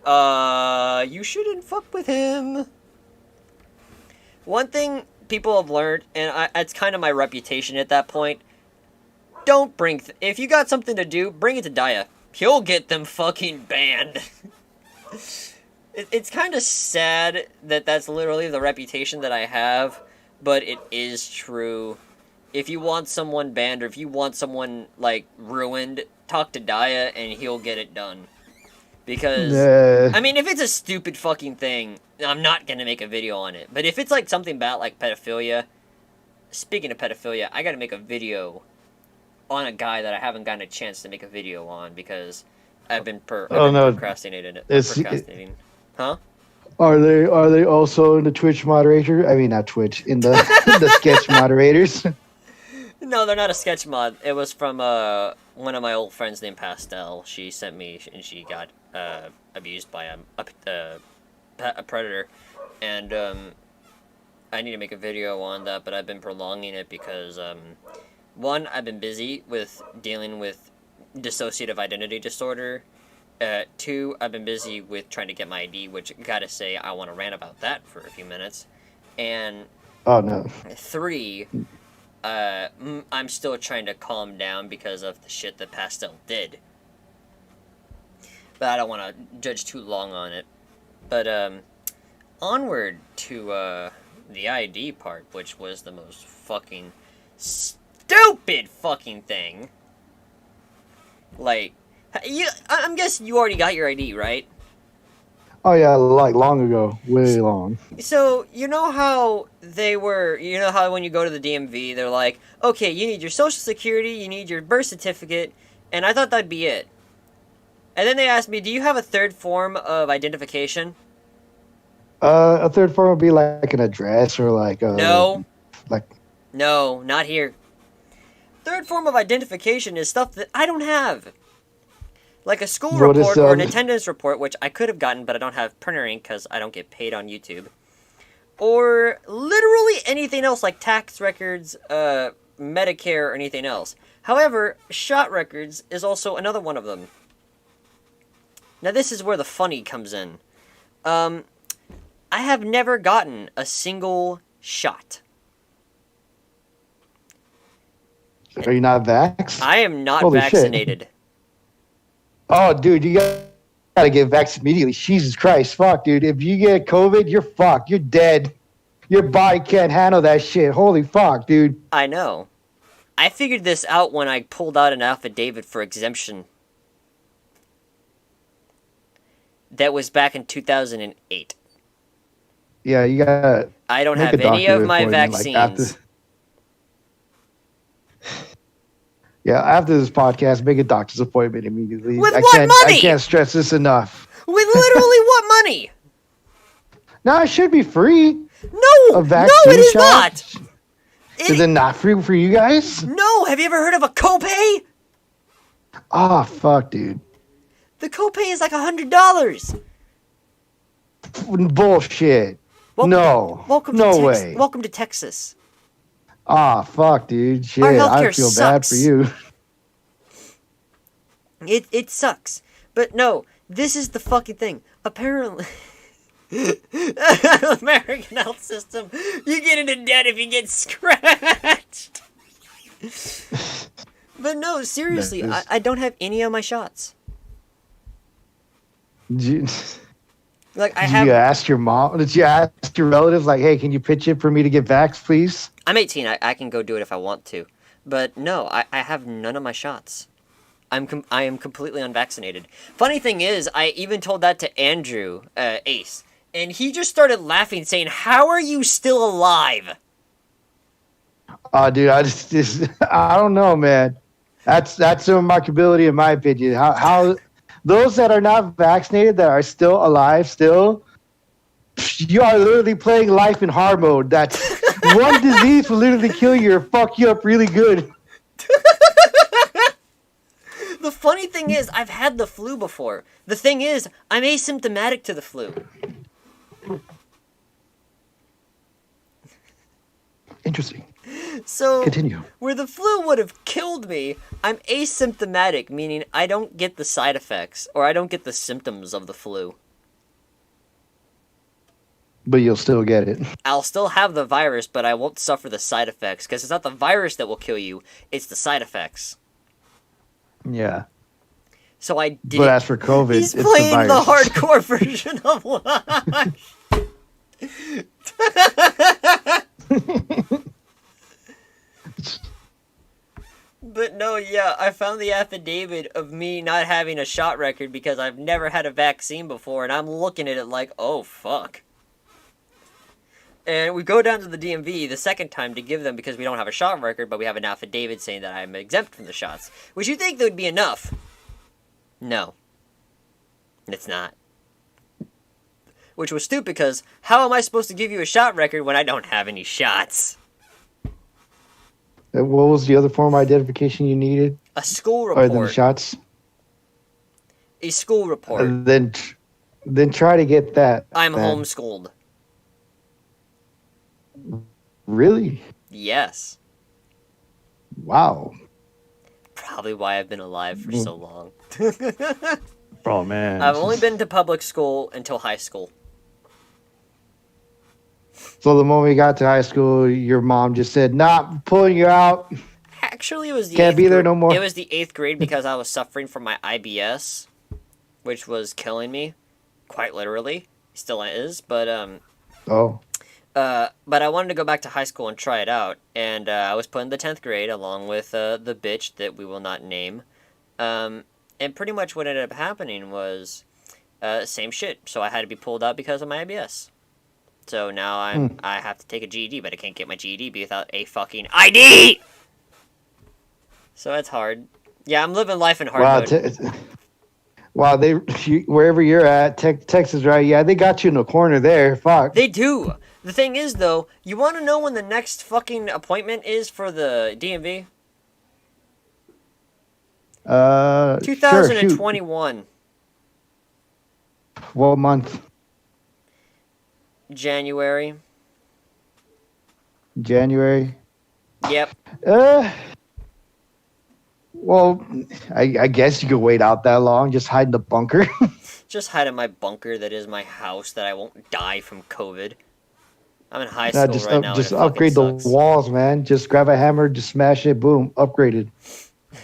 you shouldn't fuck with him. One thing people have learned, and it's kind of my reputation at that point, don't bring... if you got something to do, bring it to Dia. He'll get them fucking banned. It's kind of sad that that's literally the reputation that I have, but it is true. If you want someone banned, or if you want someone, like, ruined, talk to Dia, and he'll get it done. Because, I mean, if it's a stupid fucking thing, I'm not gonna make a video on it. But if it's, like, something bad, like pedophilia, speaking of pedophilia, I gotta make a video on a guy that I haven't gotten a chance to make a video on, because I've been procrastinating. Huh? Are they also in the Twitch moderator? I mean, not Twitch, in the the sketch moderators. No, they're not a sketch mod. It was from one of my old friends named Pastel. She sent me, and she got abused by a predator, and I need to make a video on that, but I've been prolonging it because one, I've been busy with dealing with dissociative identity disorder. Two, I've been busy with trying to get my ID, which, gotta say, I want to rant about that for a few minutes. And... oh, no. Three, I'm still trying to calm down because of the shit that Pastel did. But I don't want to judge too long on it. But, onward to, the ID part, which was the most fucking stupid fucking thing. Like... I'm guessing you already got your ID, right? Oh yeah, like long ago, way long. So, you know how when you go to the DMV, they're like, okay, you need your social security, you need your birth certificate, and I thought that'd be it. And then they asked me, do you have a third form of identification? A third form would be like an address or like a... No. Like... No, not here. Third form of identification is stuff that I don't have. Like a school report or an attendance report, which I could have gotten, but I don't have printer ink because I don't get paid on YouTube. Or literally anything else, like tax records, Medicare, or anything else. However, shot records is also another one of them. Now this is where the funny comes in. I have never gotten a single shot. Are you not vaxxed? I am not vaccinated. Shit. Oh, dude, you gotta get vaccinated immediately. Jesus Christ, fuck, dude. If you get COVID, you're fucked. You're dead. Your body can't handle that shit. Holy fuck, dude. I know. I figured this out when I pulled out an affidavit for exemption. That was back in 2008. Yeah, you gotta... I don't have any of my vaccines. Yeah, after this podcast, make a doctor's appointment immediately. With what money? I can't stress this enough. With literally what money? No, it should be free. No, it is not. Is it not free for you guys? No, have you ever heard of a copay? Ah, fuck, dude. The copay is like $100. Bullshit. No way. Welcome to Texas. Ah, fuck, dude. Shit, I feel bad for you. It sucks. But no, this is the fucking thing. Apparently, American health system, you get into debt if you get scratched. But no, seriously, That is- I don't have any of my shots. Did you, Like, I did have... you ask your mom? Did you ask your relatives, like, hey, can you pitch it for me to get vaxxed, please? I'm 18. I can go do it if I want to. But no, I have none of my shots. I am completely unvaccinated. Funny thing is, I even told that to Andrew, Ace, and he just started laughing, saying, "How are you still alive?" Oh, dude, I don't know, man. That's a remarkability in my opinion. How those that are not vaccinated that are still alive, you are literally playing life in hard mode. That's one disease will literally kill you or fuck you up really good. The funny thing is, I've had the flu before. The thing is, I'm asymptomatic to the flu. Interesting. So, Continue. where the flu would have killed me, I'm asymptomatic, meaning I don't get the side effects, or I don't get the symptoms of the flu. But you'll still get it. I'll still have the virus, but I won't suffer the side effects, because it's not the virus that will kill you, it's the side effects. Yeah. So I did. But as for COVID, he's it's playing the the virus. hardcore version of Wash. But no, yeah, I found the affidavit of me not having a shot record because I've never had a vaccine before, and I'm looking at it like, oh fuck. And we go down to the DMV the second time to give them because we don't have a shot record, but we have an affidavit saying that I'm exempt from the shots. Which you think that would be enough? No. It's not. Which was stupid because how am I supposed to give you a shot record when I don't have any shots? What was the other form of identification you needed? A school Other than the report. shots? A school report. Then try to get that. I'm man. homeschooled. Really? Yes. Wow. Probably why I've been alive for so long. Oh, man. I've only been to public school until high school. So the moment you got to high school, your mom just said, "Nah, I'm pulling you out." Actually, it was the Can't be there grade. no more. It was the 8th grade because I was suffering from my IBS, which was killing me, quite literally. Still is, but Oh. but I wanted to go back to high school and try it out, and I was put in the 10th grade along with the bitch that we will not name, and pretty much what ended up happening was same shit. So I had to be pulled out because of my IBS. So now I have to take a GED, but I can't get my GED without a fucking ID. So that's hard. Yeah, I'm living life in hard mode. Wow, wherever you're at, Texas, right? Yeah, they got you in the corner there. Fuck. They do. The thing is, though, you want to know when the next fucking appointment is for the DMV? 2021. Sure, what month? January. January. Yep. Well, I guess you could wait out that long. Just hide in the bunker. Just hide in my bunker that is my house that I won't die from COVID. I'm in high school right now. Just and it upgrade fucking the sucks. walls, man. Just grab a hammer, just smash it, boom, upgraded.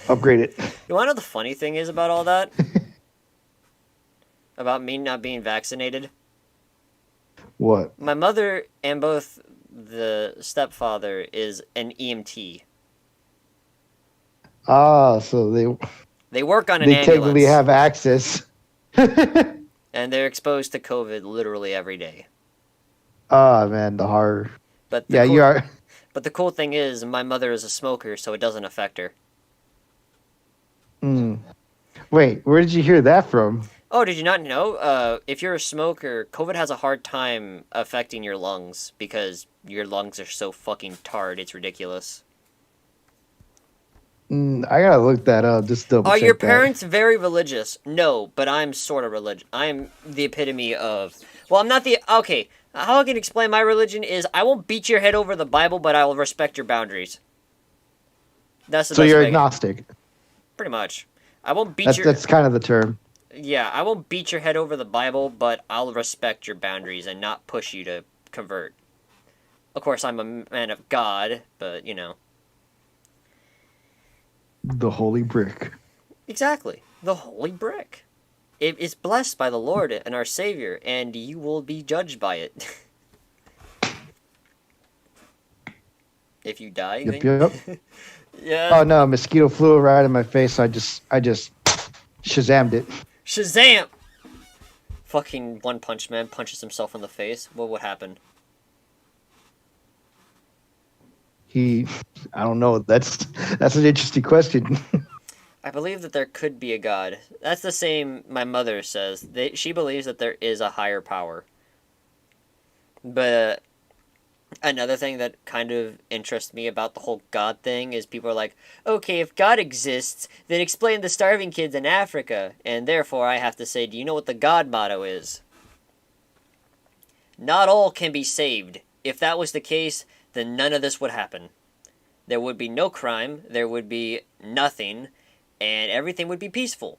Upgrade it. You want to know the funny thing is about all that? About me not being vaccinated? What? My mother and both the stepfather is an EMT. Ah, so They work on an they ambulance. technically have access. And they're exposed to COVID literally every day. Ah, man, the horror. But the Yeah, cool, you are. But the cool thing is, my mother is a smoker, so it doesn't affect her. Wait, where did you hear that from? Oh, did you not know? If you're a smoker, COVID has a hard time affecting your lungs because your lungs are so fucking tarred. It's ridiculous. I gotta look that up. Just double Are check your that. parents very religious? No, but I'm sort of religious. I'm the epitome of... Well, I'm not the... Okay, how I can explain my religion is I won't beat your head over the Bible, but I will respect your boundaries. That's the So best you're way. agnostic. Pretty much. I won't beat your... That's kind of the term. Yeah, I won't beat your head over the Bible, but I'll respect your boundaries and not push you to convert. Of course, I'm a man of God, but, you know. The holy brick. Exactly. The holy brick. It is blessed by the Lord and our Savior, and you will be judged by it. If you die, Yep, then yep. yeah. Oh no, a mosquito flew right in my face. So I just Shazammed it. Shazam! Fucking One Punch Man punches himself in the face. What would happen? I don't know. That's an interesting question. I believe that there could be a god. That's the same my mother says. She believes that there is a higher power. But another thing that kind of interests me about the whole God thing is people are like, okay, if God exists, then explain the starving kids in Africa. And therefore, I have to say, do you know what the God motto is? Not all can be saved. If that was the case, then none of this would happen. There would be no crime, there would be nothing, and everything would be peaceful.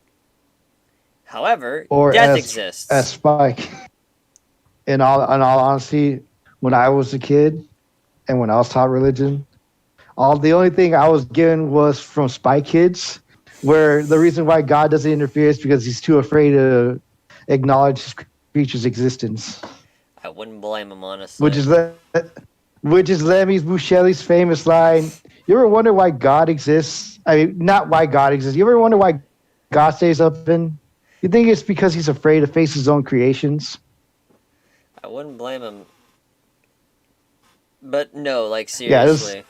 However, Or death as exists. Spike. In all honesty, when I was a kid and when I was taught religion, the only thing I was given was from Spy Kids, where the reason why God doesn't interfere is because he's too afraid to acknowledge his creature's existence. I wouldn't blame him, Which honestly. is that, which is Lemmy Buscemi's famous line. You ever wonder why God exists? I mean, not why God exists. You ever wonder why God stays open? You think it's because he's afraid to face his own creations? I wouldn't blame him. But no, like, Yeah, this. seriously.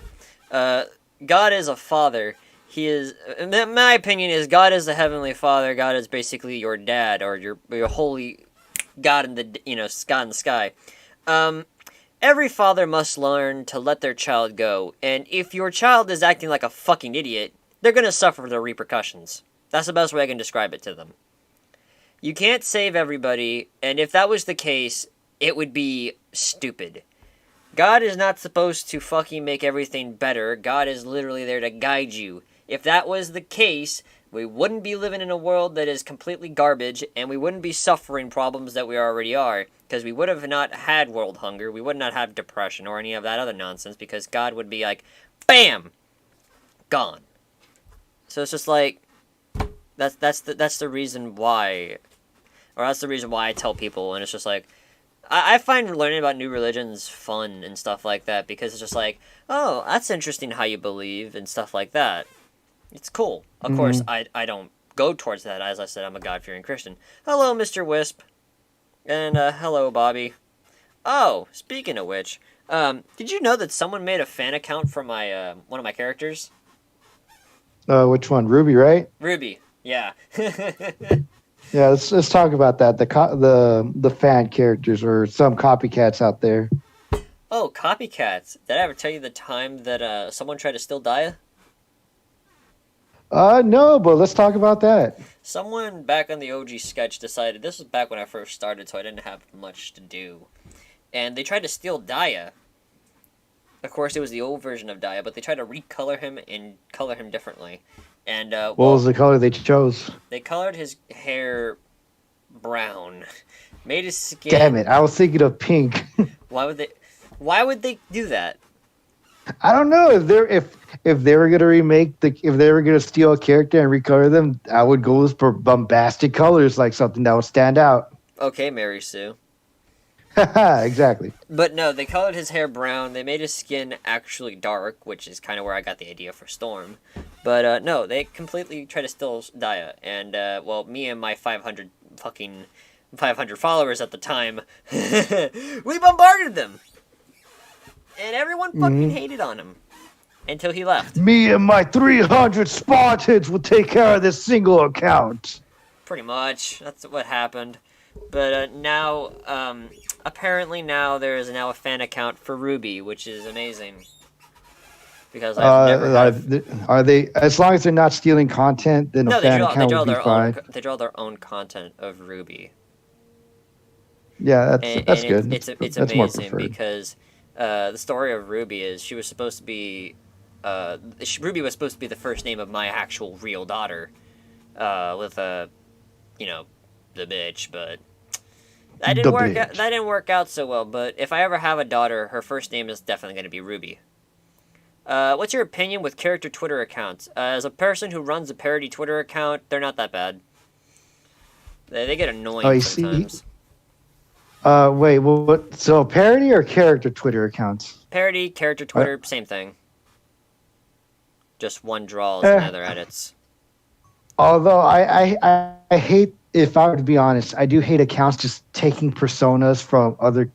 Uh, God is a father. He is, my opinion is, God is the heavenly father. God is basically your dad, or your holy God in the, God in the sky. Um, every father must learn to let their child go. And if your child is acting like a fucking idiot, they're gonna suffer the repercussions. That's the best way I can describe it to them. You can't save everybody, and if that was the case, it would be stupid. God is not supposed to fucking make everything better. God is literally there to guide you. If that was the case, we wouldn't be living in a world that is completely garbage, and we wouldn't be suffering problems that we already are, because we would have not had world hunger, we would not have depression or any of that other nonsense, because God would be like, BAM! Gone. So it's just like, that's the reason why, or that's the reason why I tell people, and it's just like, I find learning about new religions fun and stuff like that, because it's just like, oh, that's interesting how you believe and stuff like that. It's cool. Of course, Mhm. I don't go towards that. As I said, I'm a God-fearing Christian. Hello, Mr. Wisp. And, hello, Bobby. Oh, speaking of which, did you know that someone made a fan account for my, one of my characters? Which one? Ruby, right? Ruby. Yeah. Yeah, let's talk about that. The fan characters or some copycats out there. Oh, copycats. Did I ever tell you the time that, someone tried to steal Daya? No, but let's talk about that. Someone back on the OG sketch decided, this was back when I first started, so I didn't have much to do. And they tried to steal Daya. Of course, it was the old version of Daya, but they tried to recolor him and color him differently. And, What was the color they chose? they colored his hair brown. Made his skin... Damn it! I was thinking of pink. Why would they do that? I don't know if they were gonna if they were gonna steal a character and recolor them, I would go for bombastic colors, like something that would stand out. Okay, Mary Sue. Exactly. But no, they colored his hair brown. They made his skin actually dark, which is kind of where I got the idea for Storm. But no, they completely tried to steal Daya. And, well, me and my 500 followers at the time, we bombarded them. And everyone fucking hated on him. Until he left. Me and my 300 Spartans will take care of this single account. Pretty much. That's what happened. But now, apparently now there is now a fan account for Ruby, which is amazing. Because I've never had Are they? As long as they're not stealing content, then No, a fan account would be fine. they draw their own content of Ruby. Yeah, And that's good. It's That's more amazing preferred. because the story of Ruby is she was supposed to be Ruby was supposed to be the first name of my actual real daughter, with you know, the bitch, but that didn't work. That didn't work out so well. But if I ever have a daughter, her first name is definitely going to be Ruby. What's your opinion with character Twitter accounts? As a person who runs a parody Twitter account, they're not that bad. They get annoying sometimes. Wait, what? So parody or character Twitter accounts? Parody, character Twitter, same thing. Just one draws and other edits. Although I hate, if I were to be honest, I do hate accounts just taking personas from other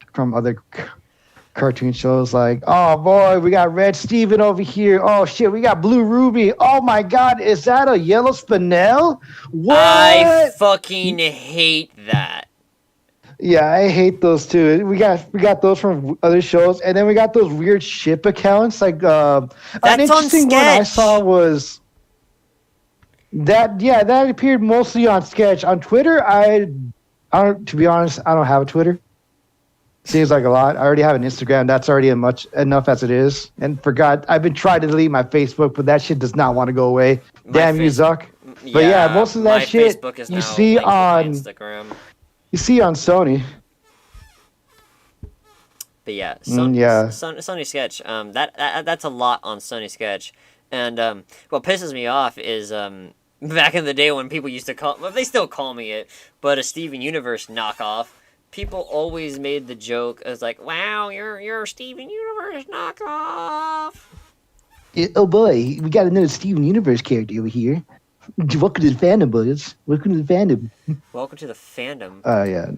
cartoon shows. Like, oh boy, we got Red Steven over here. Oh shit, we got Blue Ruby. Oh my god, is that a yellow Spinel? What? I fucking hate that. Yeah, I hate those too. We got those from other shows, and then we got those weird ship accounts. Like an interesting one I saw was that. Yeah, that appeared mostly on Sketch. On Twitter, I don't. To be honest, I don't have a Twitter. Seems like a lot. I already have an Instagram. That's already enough as it is. And I've been trying to delete my Facebook, but that shit does not want to go away. Damn you, Zuck. But yeah, most of that shit you see on Instagram. You see on Sony. But yeah, Sony Sketch. That's a lot on Sony Sketch. And what pisses me off is back in the day when people used to they still call me it, but a Steven Universe knockoff. People always made the joke as like, "Wow, you're a Steven Universe knockoff." Oh boy, we got another Steven Universe character over here. Welcome to the fandom, boys. Welcome to the fandom. Welcome to the fandom. Yeah.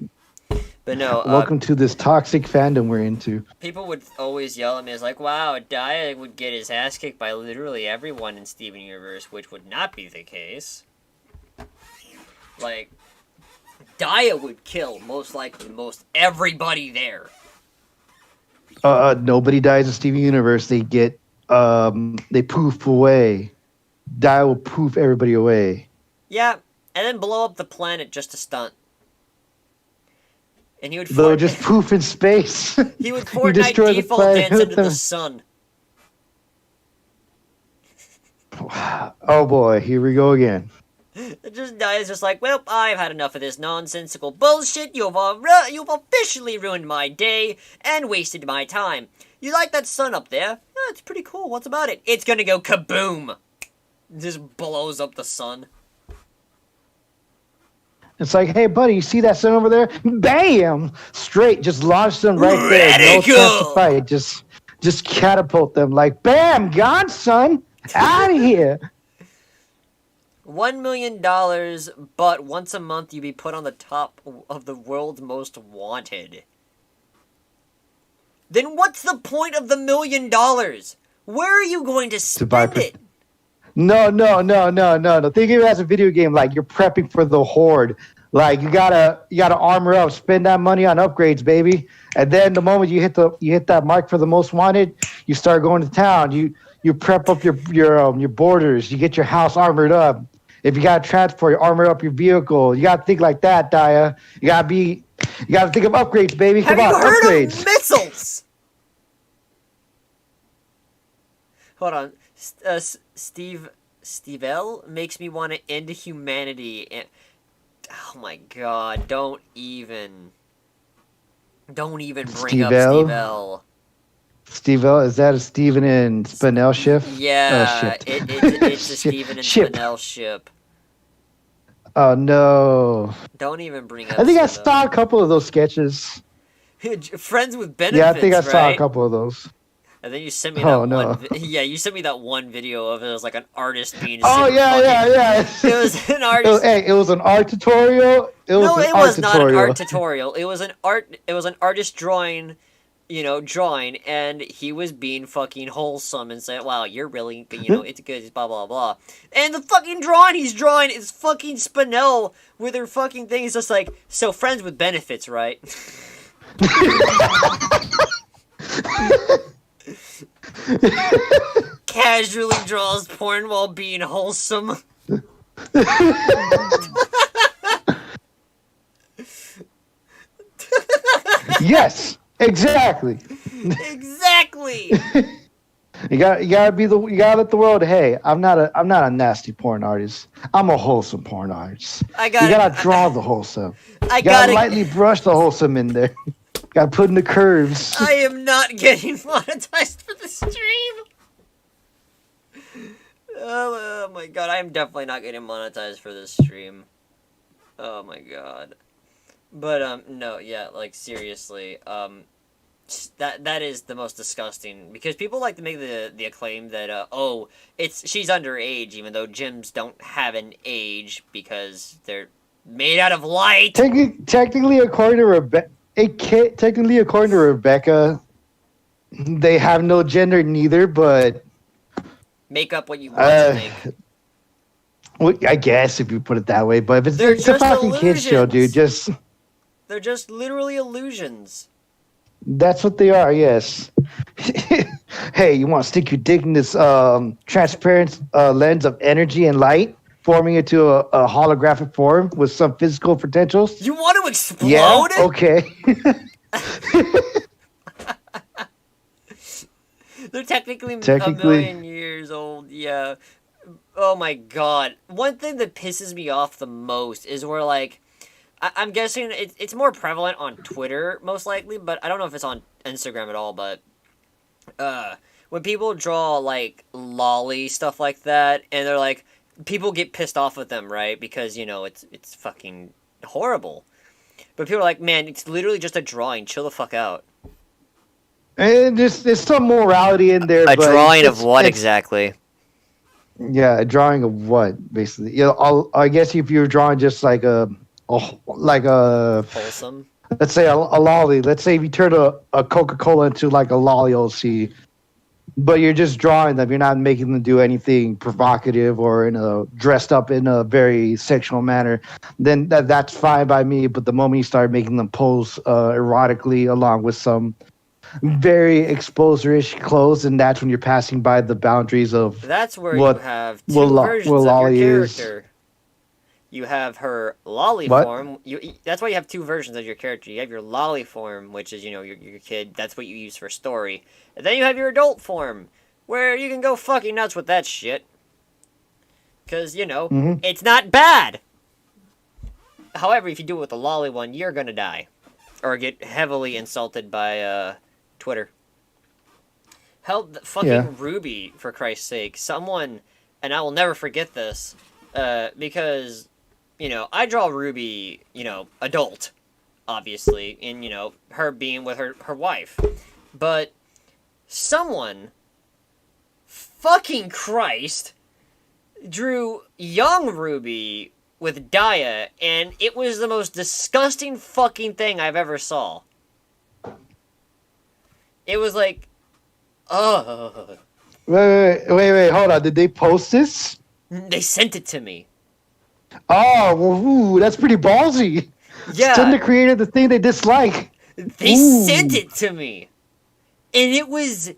But no. Welcome to this toxic fandom we're into. People would always yell at me as like, "Wow, Dia would get his ass kicked by literally everyone in Steven Universe," which would not be the case. Like, Dia would kill most likely most everybody there. Nobody dies in Steven Universe. They get they poof away. Dia will poof everybody away. Yeah, and then blow up the planet just to stunt. And he would they'll just poof in space. He would Fortnite default dance into the sun. Oh boy, here we go again. It just Dia's just like, well, I've had enough of this nonsensical bullshit. You've officially ruined my day and wasted my time. You like that sun up there? Oh, it's pretty cool. What's about it? It's gonna go kaboom. Just blows up the sun. It's like, hey, buddy, you see that sun over there? Bam! Straight, just launch them right there. No chance to fight. Just catapult them. Like, bam! Gone, son! Out of here! $1 million, but once a month you be put on the top of the world's most wanted. Then what's the point of the $1 million? Where are you going to spend it? No. Think of it as a video game. Like you're prepping for the horde. Like you gotta armor up, spend that money on upgrades, baby. And then the moment you hit that mark for the most wanted, you start going to town. You prep up your borders. You get your house armored up. If you got to transport, you armor up your vehicle. You gotta think like that, Dia. You gotta think of upgrades, baby. Come on, upgrades. Have you heard of missiles? Hold on. Steve L makes me want to end humanity. And oh my god, don't even bring Steve up L? Steve L. Steve L, is that a Steven and Spinell ship? Yeah, it's a Steven and Spinell ship. Oh no! Don't even bring up. I think I saw a couple of those sketches. Friends with benefits. Yeah, I think I saw right? a couple of those. And then you sent me you sent me that one video of it. It was like an artist being. Oh yeah. It was an artist. It was an art tutorial. It was not an art tutorial. It was an artist drawing. Drawing, and he was being fucking wholesome and saying, wow, you're really, it's good, it's blah, blah, blah. And the fucking drawing he's drawing is fucking Spinell with her fucking thing. He's just like, so friends with benefits, right? Casually draws porn while being wholesome. Yes. Exactly. You gotta let the world. Hey, I'm not a nasty porn artist. I'm a wholesome porn artist. You gotta draw the wholesome. You gotta lightly brush the wholesome in there. Gotta put in the curves. I am not getting monetized for the stream. Oh my god, I am definitely not getting monetized for this stream. Oh my god. But no, yeah, like seriously, that is the most disgusting because people like to make the acclaim that oh, she's underage even though gyms don't have an age because they're made out of light. Technically, according to Rebecca, they have no gender neither, but make up what you want to make. Well, I guess if you put it that way, but if They're it's a just fucking kids show, dude, they're just literally illusions. That's what they are, yes. Hey, you want to stick your dick in this transparent lens of energy and light, forming it to a holographic form with some physical potentials? You want to explode? Yeah, okay. They're technically a million years old, yeah. Oh my god. One thing that pisses me off the most is where, like, I'm guessing it's more prevalent on Twitter, most likely, but I don't know if it's on Instagram at all, but, when people draw, like, lolly stuff like that, and they're like, people get pissed off with them, right? Because, you know, it's fucking horrible. But people are like, man, it's literally just a drawing, chill the fuck out. And there's some morality in there. A drawing of what exactly? Yeah, a drawing of what, basically? You know, I guess if you're drawing just like a wholesome. Let's say a lolly. Let's say if you turn a Coca-Cola into like a lolly, you'll see. But you're just drawing them. You're not making them do anything provocative or dressed up in a very sexual manner. Then that's fine by me. But the moment you start making them pose erotically along with some very exposerish clothes, and that's when you're passing by the boundaries of that's where you have two versions of your character. You have her lolly form. That's why you have two versions of your character. You have your lolly form, which is, you know, your kid. That's what you use for story. And then you have your adult form, where you can go fucking nuts with that shit. Because, you know, it's not bad. However, if you do it with the lolly one, you're gonna die. Or get heavily insulted by, Twitter. Hell, fucking Ruby, for Christ's sake. Someone, and I will never forget this, because, you know, I draw Ruby, you know, adult, obviously, and, you know, her being with her wife. But someone, fucking Christ, drew young Ruby with Daya, and it was the most disgusting fucking thing I've ever saw. It was like, ugh. Wait, hold on. Did they post this? They sent it to me. Oh, well, that's pretty ballsy. Yeah. Send the creator the thing they dislike. They sent it to me. And it was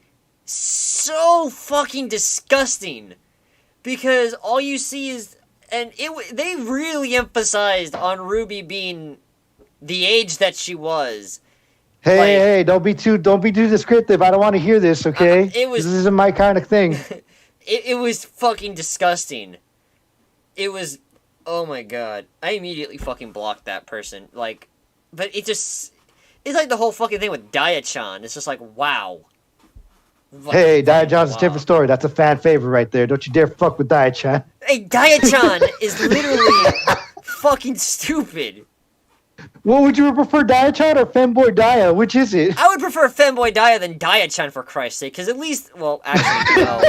so fucking disgusting. Because all you see is... And they really emphasized on Ruby being the age that she was. Hey, don't be too descriptive. I don't want to hear this, okay? This isn't my kind of thing. It was fucking disgusting. It was... Oh my god. I immediately fucking blocked that person. Like... But it just... It's like the whole fucking thing with Daya-chan. It's just like, wow. Hey, Daya-chan's a different story. That's a fan favorite right there. Don't you dare fuck with Daya-chan. Hey, Daya-chan is literally fucking stupid. What would you prefer, Daya-chan or Femboy Daya? Which is it? I would prefer Femboy Daya than Daya-chan, for Christ's sake, because at least, well, actually, no.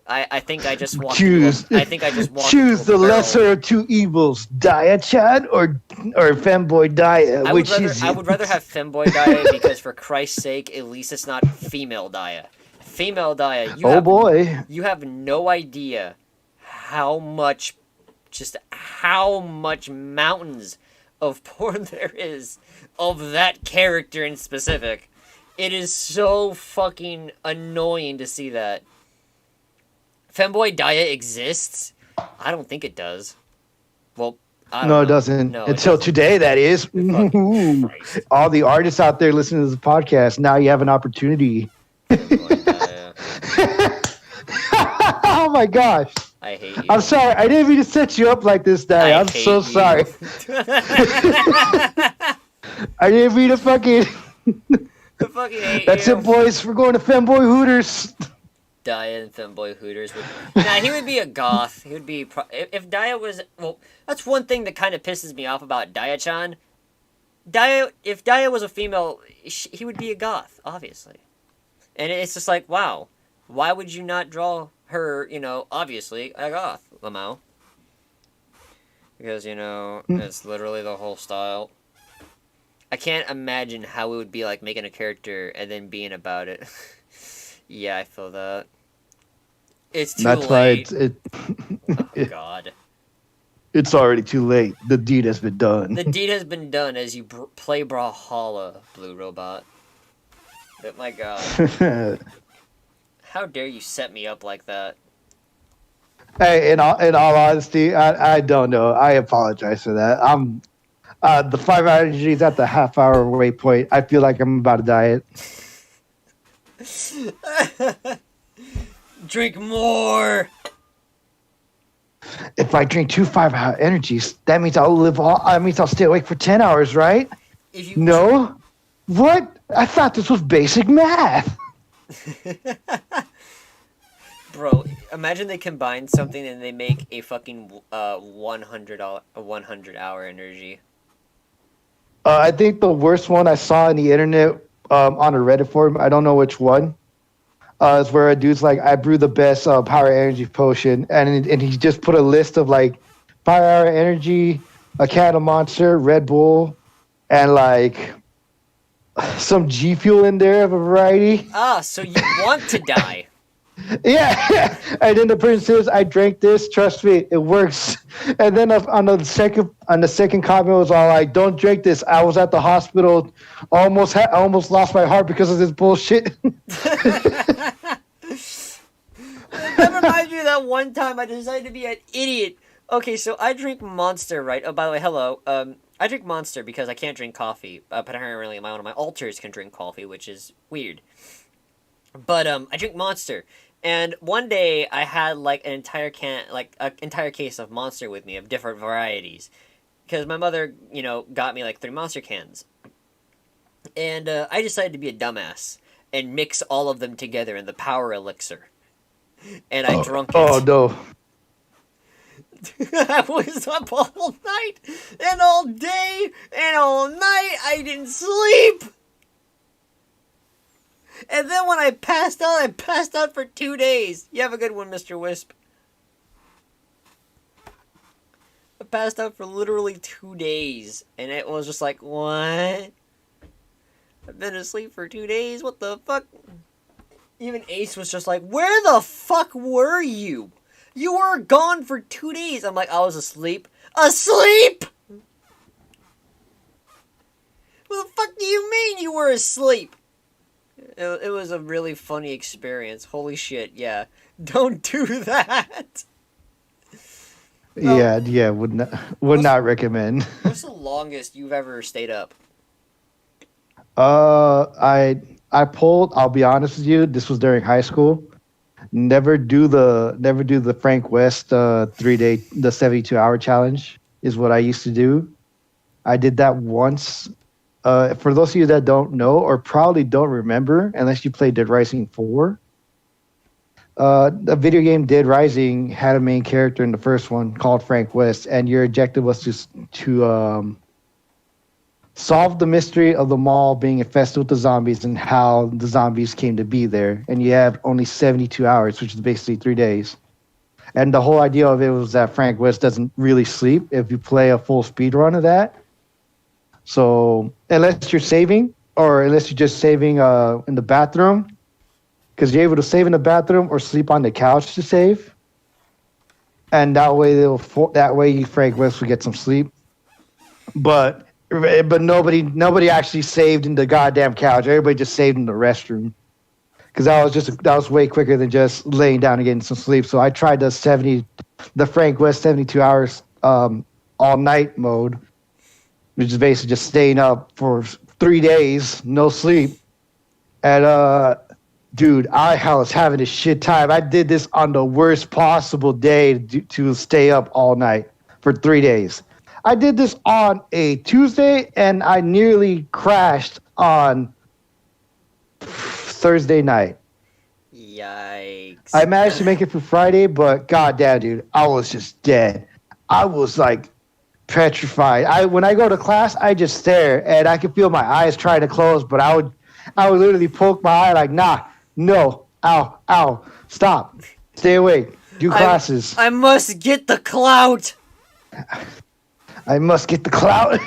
I think I just walked. Choose the lesser of two evils, Daya-chan or Femboy Daya. I would rather have Femboy Daya because, for Christ's sake, at least it's not female Daya. Female Daya, you have no idea how much mountains of porn there is of that character in specific. It is so fucking annoying to see that. Femboy Daya exists? I don't think it does. Well, I don't know. It doesn't. No, until today, that is. All the artists out there listening to this podcast, now you have an opportunity. Oh my gosh. I hate you. I'm sorry. I didn't mean to set you up like this, Daddy. I'm so sorry. I didn't mean to fucking... I fucking hate That's you. it, boys. We're going to Femboy Hooters. Daya and Femboy Hooters would. Nah, he would be a goth. He would be. If Daya was. Well, that's one thing that kind of pisses me off about Daya-chan. If Daya was a female, he would be a goth, obviously. And it's just like, wow. Why would you not draw her, obviously, a goth, Lamau? Because, it's literally the whole style. I can't imagine how it would be like making a character and then being about it. Yeah, I feel that. It's too That's late. why Oh, God. it's already too late. The deed has been done. The deed has been done as you play Brawlhalla, Blue Robot. But my God. How dare you set me up like that? Hey, in all honesty, I don't know. I apologize for that. The 5 hour energy is at the half-hour waypoint. I feel like I'm about to die. Drink more. If I drink 2 5-hour energies, that means I'll stay awake for 10 hours, right? No? What? I thought this was basic math. Bro, imagine they combine something and they make a fucking 100-hour energy. I think the worst one I saw on the internet on a Reddit forum, I don't know which one, is where a dude's like, I brew the best power energy potion, and he just put a list of like power hour energy, a can of Monster, Red Bull, and like some G Fuel in there of a variety. Ah, so you want to die. Yeah, and then the person says, "I drank this. Trust me, it works." And then on the second comment was all like, "Don't drink this. I was at the hospital, almost lost my heart because of this bullshit." That reminds me of that one time I decided to be an idiot. Okay, so I drink Monster, right? Oh, by the way, hello. I drink Monster because I can't drink coffee. Apparently, one of my alters can drink coffee, which is weird. But I drink Monster, and one day I had like an entire case of Monster with me of different varieties, because my mother, got me like 3 Monster cans, and I decided to be a dumbass and mix all of them together in the power elixir, and I drunk it. Oh no! I was up all night and all day and all night. I didn't sleep. And then when I passed out for 2 days. You have a good one, Mr. Wisp. I passed out for literally 2 days. And it was just like, what? I've been asleep for 2 days? What the fuck? Even Ace was just like, where the fuck were you? You were gone for 2 days. I'm like, I was asleep. Asleep? What the fuck do you mean you were asleep? It was a really funny experience. Holy shit, yeah. Don't do that! Yeah, would not recommend. What's the longest you've ever stayed up? I pulled, I'll be honest with you, this was during high school. Never do the Frank West 3-day, the 72-hour challenge is what I used to do. I did that once. For those of you that don't know or probably don't remember, unless you played Dead Rising 4, the video game Dead Rising had a main character in the first one called Frank West, and your objective was to solve the mystery of the mall being infested with the zombies and how the zombies came to be there. And you have only 72 hours, which is basically 3 days. And the whole idea of it was that Frank West doesn't really sleep if you play a full speed run of that. So unless you're saving, or unless you're just saving in the bathroom, because you're able to save in the bathroom or sleep on the couch to save, and that way Frank West will get some sleep. But nobody actually saved in the goddamn couch. Everybody just saved in the restroom, because that was way quicker than just laying down and getting some sleep. So I tried the Frank West 72 hours all night mode, which is basically just staying up for 3 days, no sleep. And dude, I was having a shit time. I did this on the worst possible day to stay up all night for 3 days. I did this on a Tuesday, and I nearly crashed on Thursday night. Yikes. I managed to make it for Friday, but goddamn, dude, I was just dead. I was like petrified. When I go to class, I just stare, and I could feel my eyes trying to close, but I would literally poke my eye like, nah, no, ow, ow, stop, stay awake, do classes. I must get the clout. I must get the clout.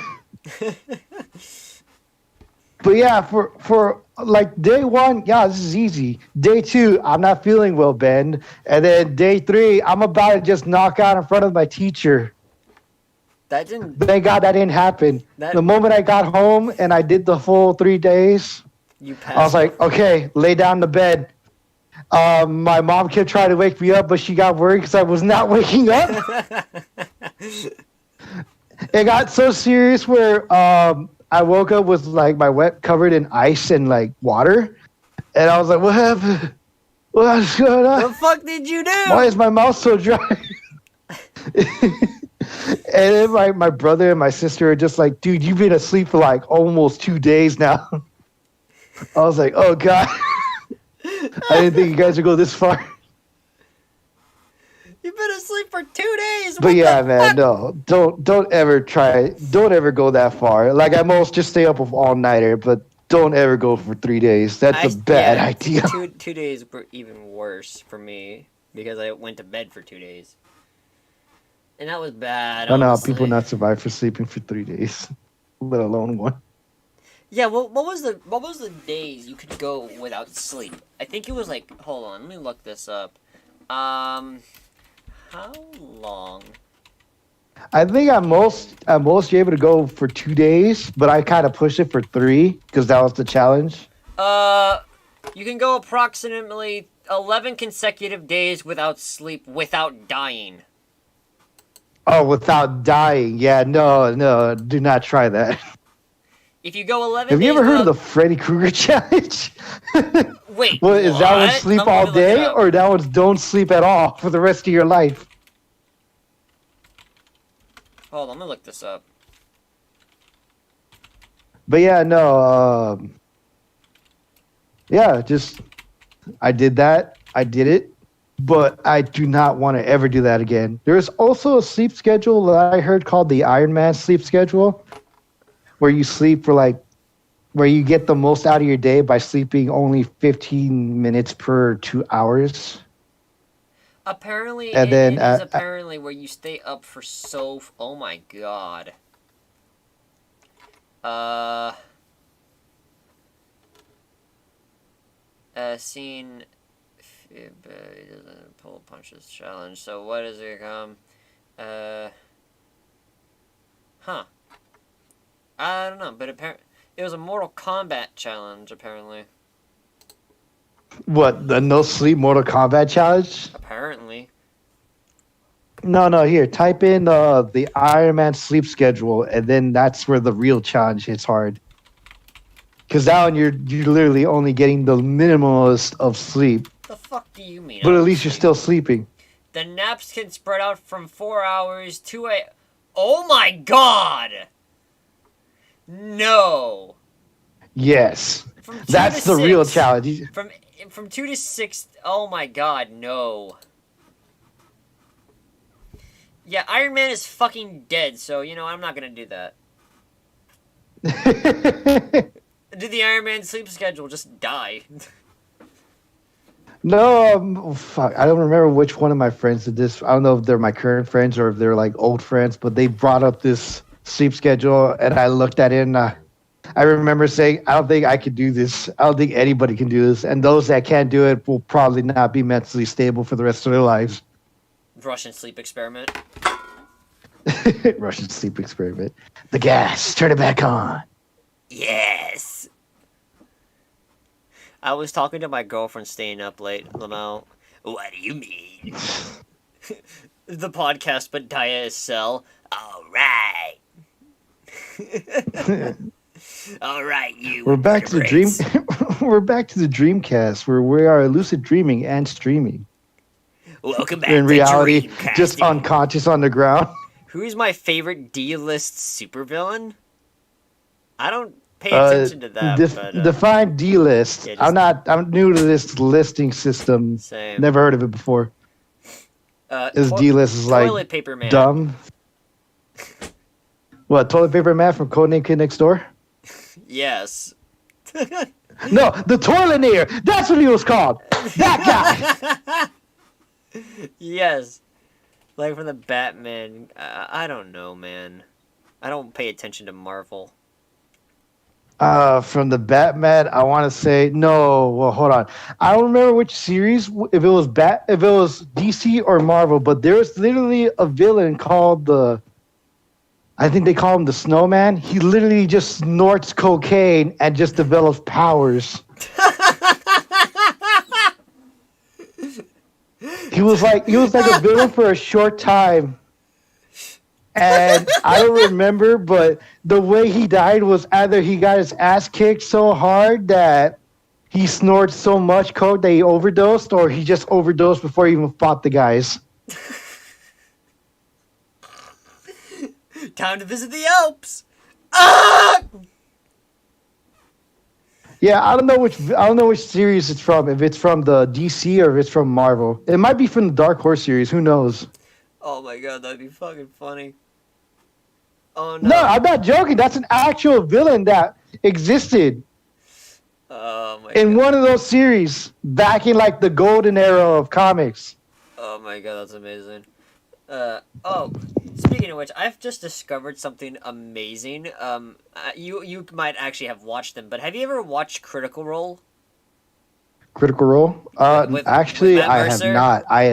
But yeah, for like day one, yeah, this is easy. Day two, I'm not feeling well, Ben. And then day three, I'm about to just knock out in front of my teacher. That didn't. Thank God that didn't happen. The moment I got home and I did the full 3 days, I was like, okay, lay down in the bed. My mom kept trying to wake me up, but she got worried because I was not waking up. It got so serious where I woke up with like my wet covered in ice and like water, and I was like, "What happened? What's going on? The fuck did you do? Why is my mouth so dry?" And then my brother and my sister are just like, "Dude, you've been asleep for like almost 2 days now." I was like, "Oh God, I didn't think you guys would go this far." You've been asleep for 2 days. But yeah, man, no, don't ever try. Don't ever go that far. Like at most, just stay up all nighter, but don't ever go for 3 days. That's a bad idea. 2 days were even worse for me because I went to bed for 2 days, and that was bad. I know people not survive for sleeping for 3 days, let alone one. Yeah, well, what was the days you could go without sleep? I think it was like, hold on, let me look this up. How long? I think at most you're able to go for 2 days, but I kind of pushed it for 3 because that was the challenge. You can go approximately 11 consecutive days without sleep without dying. Oh, without dying? Yeah, no, do not try that. If you go 11 Have days you ever heard of the Freddy Krueger challenge? Wait, well, is that one sleep all day, or that one's don't sleep at all for the rest of your life? Hold on, let me look this up. But yeah, no, yeah, just I did that. I did it, but I do not want to ever do that again. There's also a sleep schedule that I heard called the Iron Man sleep schedule, where you sleep for where you get the most out of your day by sleeping only 15 minutes per 2 hours. Apparently, and it is apparently where you stay up for so... Oh my god. Scene... Pull punches challenge. So what does it come? Huh. I don't know, but apparently... It was a Mortal Kombat challenge, apparently. What, the no sleep Mortal Kombat challenge? Apparently. No, here, type in the Iron Man sleep schedule, and then that's where the real challenge hits hard. Because that one, you're literally only getting the minimalist of sleep. The fuck do you mean? But at least you're still sleeping. The naps can spread out from 4 hours to a... Oh my god! No. Yes. That's the real challenge. From 2 to 6. Oh my god, no. Yeah, Iron Man is fucking dead, so you know I'm not gonna do that. Do the Iron Man sleep schedule, just die. No, fuck. I don't remember which one of my friends did this. I don't know if they're my current friends or if they're like old friends, but they brought up this sleep schedule, and I looked at it, and I remember saying, I don't think I could do this. I don't think anybody can do this. And those that can't do it will probably not be mentally stable for the rest of their lives. Russian sleep experiment. Russian sleep experiment. The gas. Turn it back on. Yes. I was talking to my girlfriend staying up late, Lamel. What do you mean? The podcast, but Dia is Cell. All right. All right, you. We're back to the dream. We're back to the Dreamcast, where we are lucid dreaming and streaming. Welcome back. In reality, Dreamcasting. just unconscious on the ground. Who's my favorite D-list supervillain? I don't pay attention to that, but define D-list. yeah, just I'm new to this listing system. same. Never heard of it before. This D-list is like Toilet paper man. dumb. What, Toilet Paper Man from Codename Kid Next Door? Yes. No, the Toiletier. That's what he was called. That guy. Yes. Like from the Batman. I don't know, man. I don't pay attention to Marvel. From the Batman, I want to say no. Well, hold on. I don't remember which series, if it was DC or Marvel, but there's literally a villain called I think they call him the Snowman. He literally just snorts cocaine and just develops powers. He was like a villain for a short time. And I don't remember, but the way he died was either he got his ass kicked so hard that he snorted so much coke that he overdosed, or he just overdosed before he even fought the guys. Time to visit the Alps. Ah! Yeah, I don't know which series it's from. If it's from the DC or if it's from Marvel. It might be from the Dark Horse series. Who knows? Oh my god, that'd be fucking funny. Oh no. No, I'm not joking. That's an actual villain that existed. Oh my in god. One of those series back in like the golden era of comics. Oh my god, that's amazing. Speaking of which, I've just discovered something amazing. You might actually have watched them, but have you ever watched Critical Role? Critical Role? Actually, with I have not. I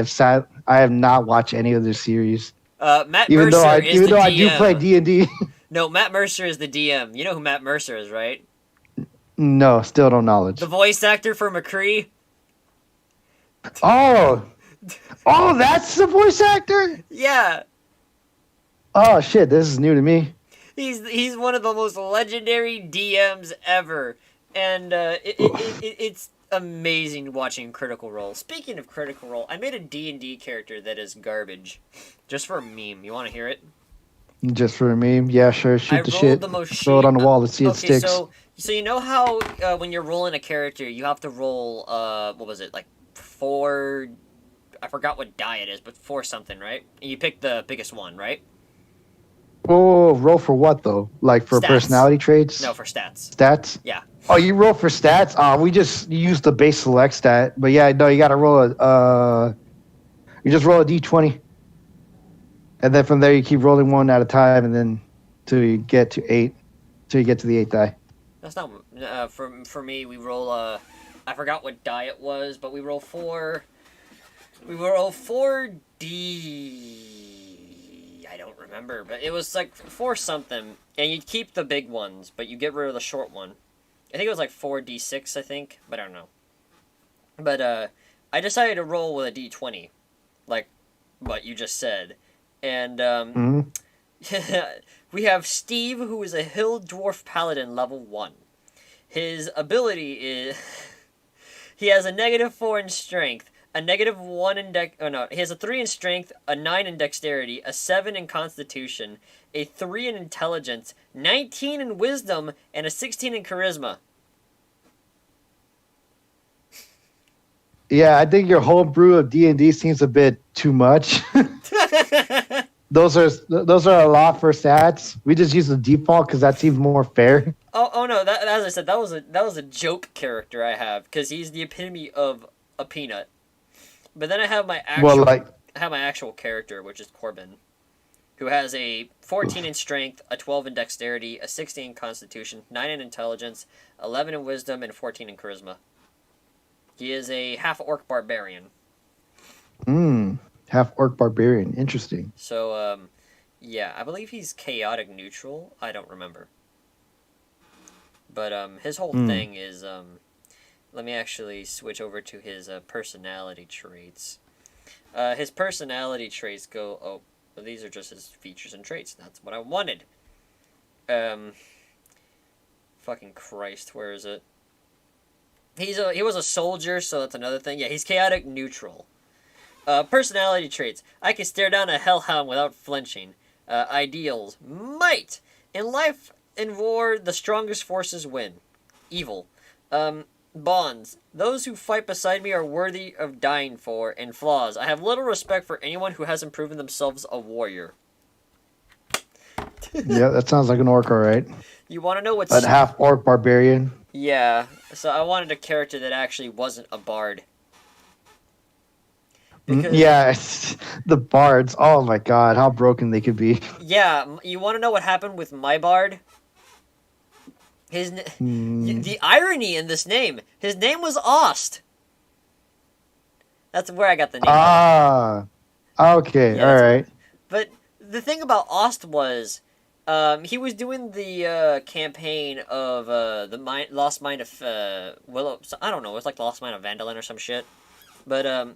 have not watched any of their series. Matt Mercer is the DM. I do play D&D. No, Matt Mercer is the DM. You know who Matt Mercer is, right? No, still no knowledge. The voice actor for McCree? Oh, that's the voice actor? Yeah. Oh, shit, this is new to me. He's one of the most legendary DMs ever. And it's amazing watching Critical Role. Speaking of Critical Role, I made a D&D character that is garbage. Just for a meme. You want to hear it? Just for a meme? Yeah, sure. Shoot the shit. Throw it on the wall. Let's see it sticks. So you know how when you're rolling a character, you have to roll, what was it, like 4... I forgot what die it is, but 4 something, right? And you pick the biggest one, right? Oh, roll for what, though? Like for stats. Personality traits? No, for stats. Stats? Yeah. Oh, you roll for stats? We just use the base select stat. But yeah, no, you got to roll you just roll a d20. And then from there, you keep rolling one at a time, and then till you get to 8. Till you get to the 8th die. That's not... for me, we roll, I forgot what die it was, but we roll 4... We roll 4D... I don't remember, but it was like 4 something. And you keep the big ones, but you get rid of the short one. I think it was like 4D6, I think, but I don't know. But, I decided to roll with a D20. Like what you just said. And, we have Steve, who is a Hill Dwarf Paladin level 1. His ability is... he has a -4 in strength, a -1 in he has a 3 in strength, a 9 in dexterity, a 7 in constitution, a 3 in intelligence, 19 in wisdom, and a 16 in charisma. Yeah, I think your homebrew of D&D seems a bit too much. Those are a lot for stats. We just use the default because that seems more fair. Oh no! As I said, that was a joke character I have because he's the epitome of a peanut. But then I have my actual character, which is Corbin, who has a 14 in strength, a 12 in dexterity, a 16 in constitution, 9 in intelligence, 11 in wisdom, and 14 in charisma. He is a half-orc barbarian. Half-orc barbarian. Interesting. So, yeah, I believe he's chaotic neutral. I don't remember. But his whole thing is... let me actually switch over to his personality traits. His personality traits go... Oh, well, these are just his features and traits. That's what I wanted. Fucking Christ, where is it? He was a soldier, so that's another thing. Yeah, he's chaotic neutral. Personality traits. I can stare down a hellhound without flenching. Ideals. Might. In life, In war, the strongest forces win. Evil. Bonds. Those who fight beside me are worthy of dying for. And flaws. I have little respect for anyone who hasn't proven themselves a warrior. Yeah, that sounds like an orc, all right. You want to know what's... A half orc barbarian. Yeah, so I wanted a character that actually wasn't a bard. Because, yeah, the bards. Oh my god, how broken they could be. Yeah, you want to know what happened with my bard? The irony in this name. His name was Ost. That's where I got the name. Ah, okay, Yeah, all right. But the thing about Ost was, he was doing the campaign of the Lost Mine of Willow. I don't know. It was like the Lost Mine of Vandalin or some shit. But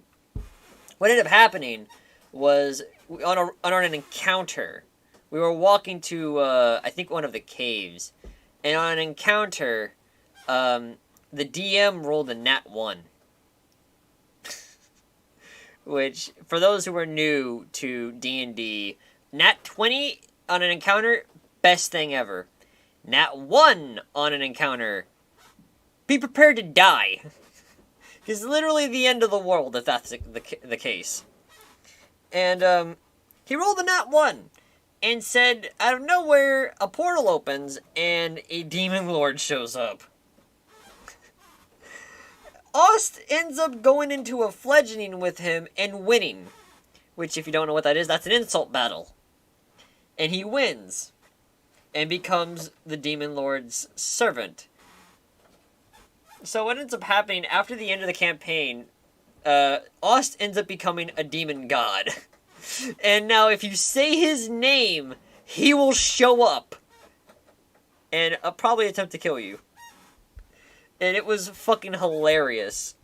what ended up happening was on an encounter, we were walking to I think one of the caves, and on an encounter, the DM rolled a nat 1. Which, for those who are new to D&D, nat 20 on an encounter, best thing ever. Nat 1 on an encounter, be prepared to die. It's literally the end of the world if that's the case. And he rolled a nat 1 and said, out of nowhere, a portal opens and a demon lord shows up. Ost ends up going into a fledgling with him and winning. Which, if you don't know what that is, that's an insult battle. And he wins. And becomes the demon lord's servant. So what ends up happening after the end of the campaign, Ost ends up becoming a demon god. And now if you say his name, he will show up. And probably attempt to kill you. And it was fucking hilarious.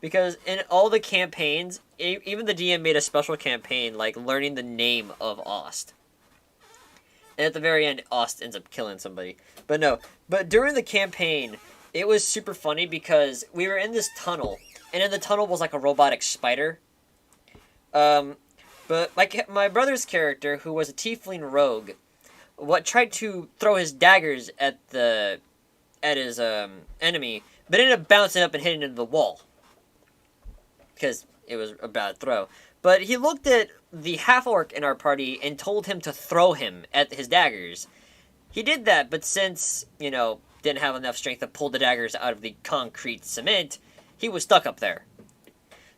Because in all the campaigns, even the DM made a special campaign, like, learning the name of Ost. And at the very end, Ost ends up killing somebody. But during the campaign, it was super funny because we were in this tunnel. And in the tunnel was, like, a robotic spider. But my brother's character, who was a tiefling rogue, tried to throw his daggers at his enemy, but ended up bouncing up and hitting into the wall. Because it was a bad throw. But he looked at the half-orc in our party and told him to throw him at his daggers. He did that, but since, didn't have enough strength to pull the daggers out of the concrete cement, he was stuck up there.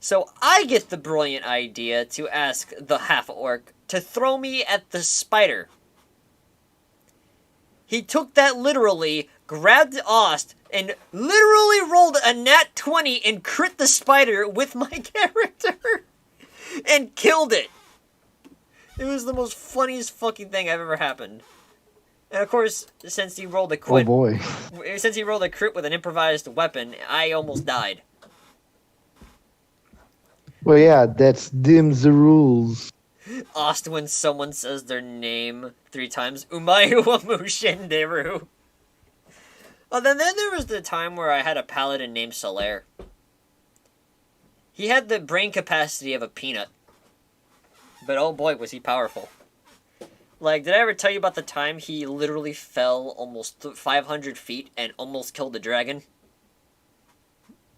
So I get the brilliant idea to ask the half-orc to throw me at the spider. He took that literally, grabbed Ost, and literally rolled a nat 20 and crit the spider with my character. And killed it. It was the most funniest fucking thing I've ever happened. And of course, since he rolled a crit... Oh boy. Since he rolled a crit with an improvised weapon, I almost died. Well, yeah, that's them's the rules. Ost, when someone says their name 3 times, Umayu Wamu Shinderu. Oh, then there was the time where I had a paladin named Solaire. He had the brain capacity of a peanut. But oh boy, was he powerful. Like, did I ever tell you about the time he literally fell almost 500 feet and almost killed the dragon?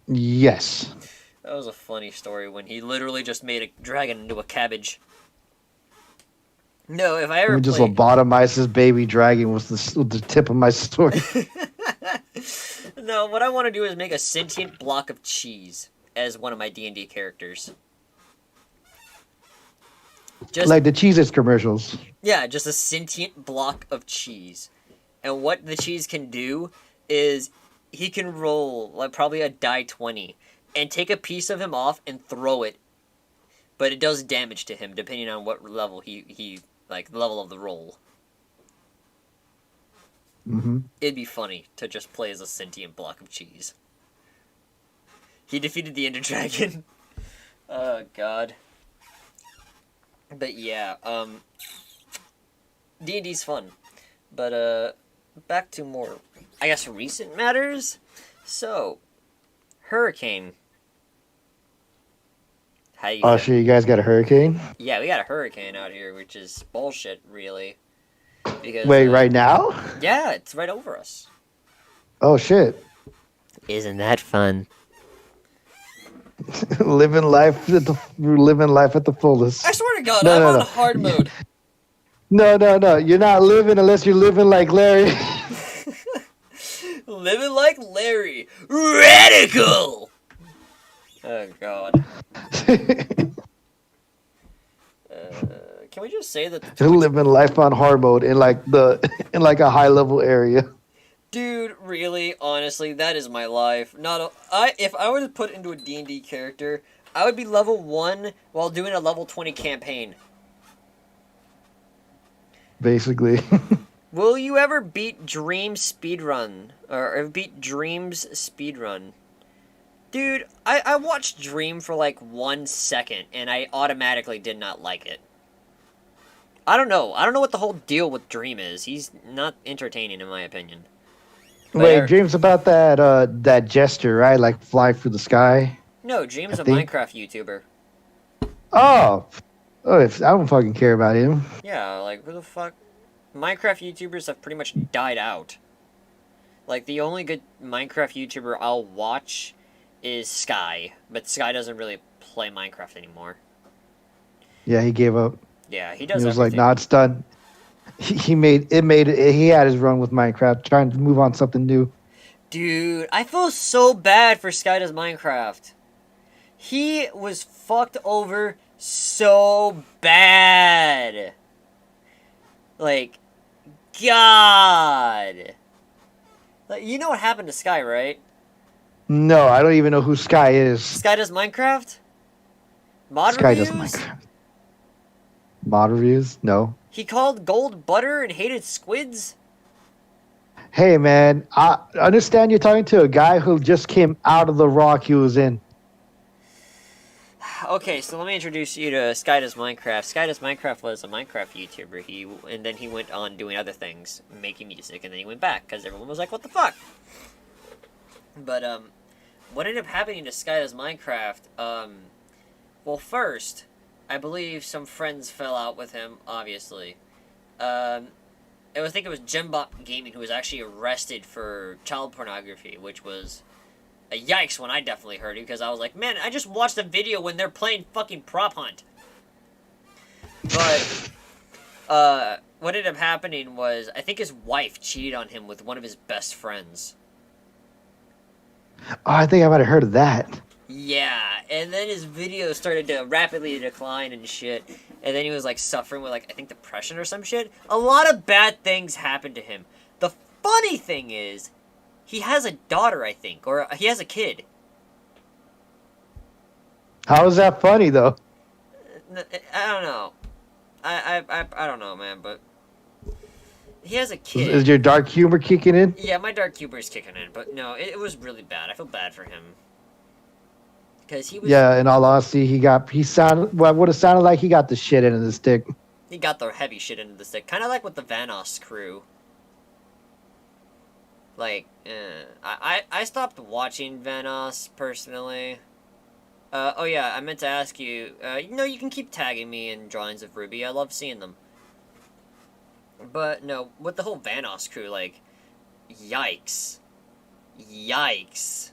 Yes. That was a funny story when he literally just made a dragon into a cabbage. No, if I ever just lobotomized this baby dragon with the tip of my sword. No, what I want to do is make a sentient block of cheese as one of my D&D characters. Just, like the Cheez-Its commercials. Yeah, just a sentient block of cheese. And what the cheese can do is he can roll like probably a die 20 and take a piece of him off and throw it. But it does damage to him depending on what level he like the level of the roll. Mm-hmm. It'd be funny to just play as a sentient block of cheese. He defeated the Ender Dragon. Oh god. But yeah, D&D's fun. But back to more, I guess, recent matters. So, hurricane. How you? Oh shit! You guys got a hurricane? Yeah, we got a hurricane out here, which is bullshit, really. Because, Wait, right now? yeah, it's right over us. Oh shit! Isn't that fun? living life at the I fullest. swear to God, No, I'm no, on no, hard mode. no. You're not living unless you're living like Larry. Living like Larry. Radical! Oh, God. Can we just say that the Twitch... living life on hard mode in like in like a high level area. Dude, really, honestly, that is my life. If I were to put into a D&D character, I would be level 1 while doing a level 20 campaign. Basically. Will you ever beat Dream Speedrun? Or beat Dream's Speedrun? Dude, I watched Dream for like 1 second, and I automatically did not like it. I don't know. I don't know what the whole deal with Dream is. He's not entertaining, in my opinion. Wait, Dream's about that gesture, right? Like fly through the sky. No, Dream's a Minecraft YouTuber. Oh, if I don't fucking care about him. Yeah, like who the fuck? Minecraft YouTubers have pretty much died out. Like the only good Minecraft YouTuber I'll watch is Sky, but Sky doesn't really play Minecraft anymore. Yeah, he gave up. Yeah, he does. He was like, "Nah, it's done." He had his run with Minecraft, trying to move on something new. Dude, I feel so bad for Sky Does Minecraft. He was fucked over so bad. Like, God. Like, you know what happened to Sky, right? No, I don't even know who Sky is. Sky Does Minecraft? Mod Sky reviews? Does Minecraft. Mod reviews? No. He called gold butter and hated squids? Hey, man, I understand you're talking to a guy who just came out of the rock he was in. Okay, so let me introduce you to Sky Does Minecraft. Sky Does Minecraft was a Minecraft YouTuber. And then he went on doing other things, making music, and then he went back because everyone was like, "What the fuck?" But what ended up happening to Sky Does Minecraft? Well, first, I believe some friends fell out with him. Obviously, I think it was Gembot Gaming who was actually arrested for child pornography, which was a yikes when I definitely heard it, because I was like, man, I just watched a video when they're playing fucking Prop Hunt. But, what ended up happening was, I think his wife cheated on him with one of his best friends. Oh, I think I might have heard of that. Yeah, and then his videos started to rapidly decline and shit, and then he was, like, suffering with, like, I think depression or some shit. A lot of bad things happened to him. The funny thing is, he has a daughter, I think, or he has a kid. How is that funny, though? I don't know. I don't know, man, but he has a kid. Is your dark humor kicking in? Yeah, my dark humor is kicking in, but no, it was really bad. I feel bad for him. Because he was... Yeah, in all honesty, he sounded, what would have sounded like he got the shit into the stick. He got the heavy shit into the stick. Kind of like with the Vanoss crew. Like, I stopped watching Vanoss, personally. Oh yeah, I meant to ask you, you can keep tagging me in drawings of Ruby. I love seeing them. But, no, with the whole Vanoss crew, like, yikes. Yikes.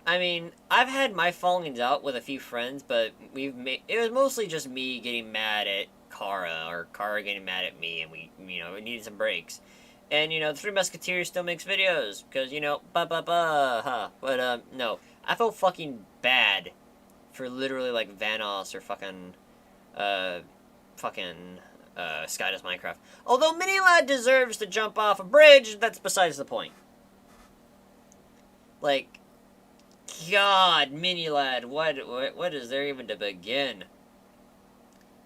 I mean, I've had my fallings out with a few friends, but it was mostly just me getting mad at Kara, or Kara getting mad at me, and we needed some breaks. And, the Three Musketeers still makes videos, because, huh. But, no. I felt fucking bad for literally, like, Vanoss or fucking Sky Does Minecraft. Although Mini-Lad deserves to jump off a bridge, that's besides the point. Like, God, Mini-Lad, what is there even to begin?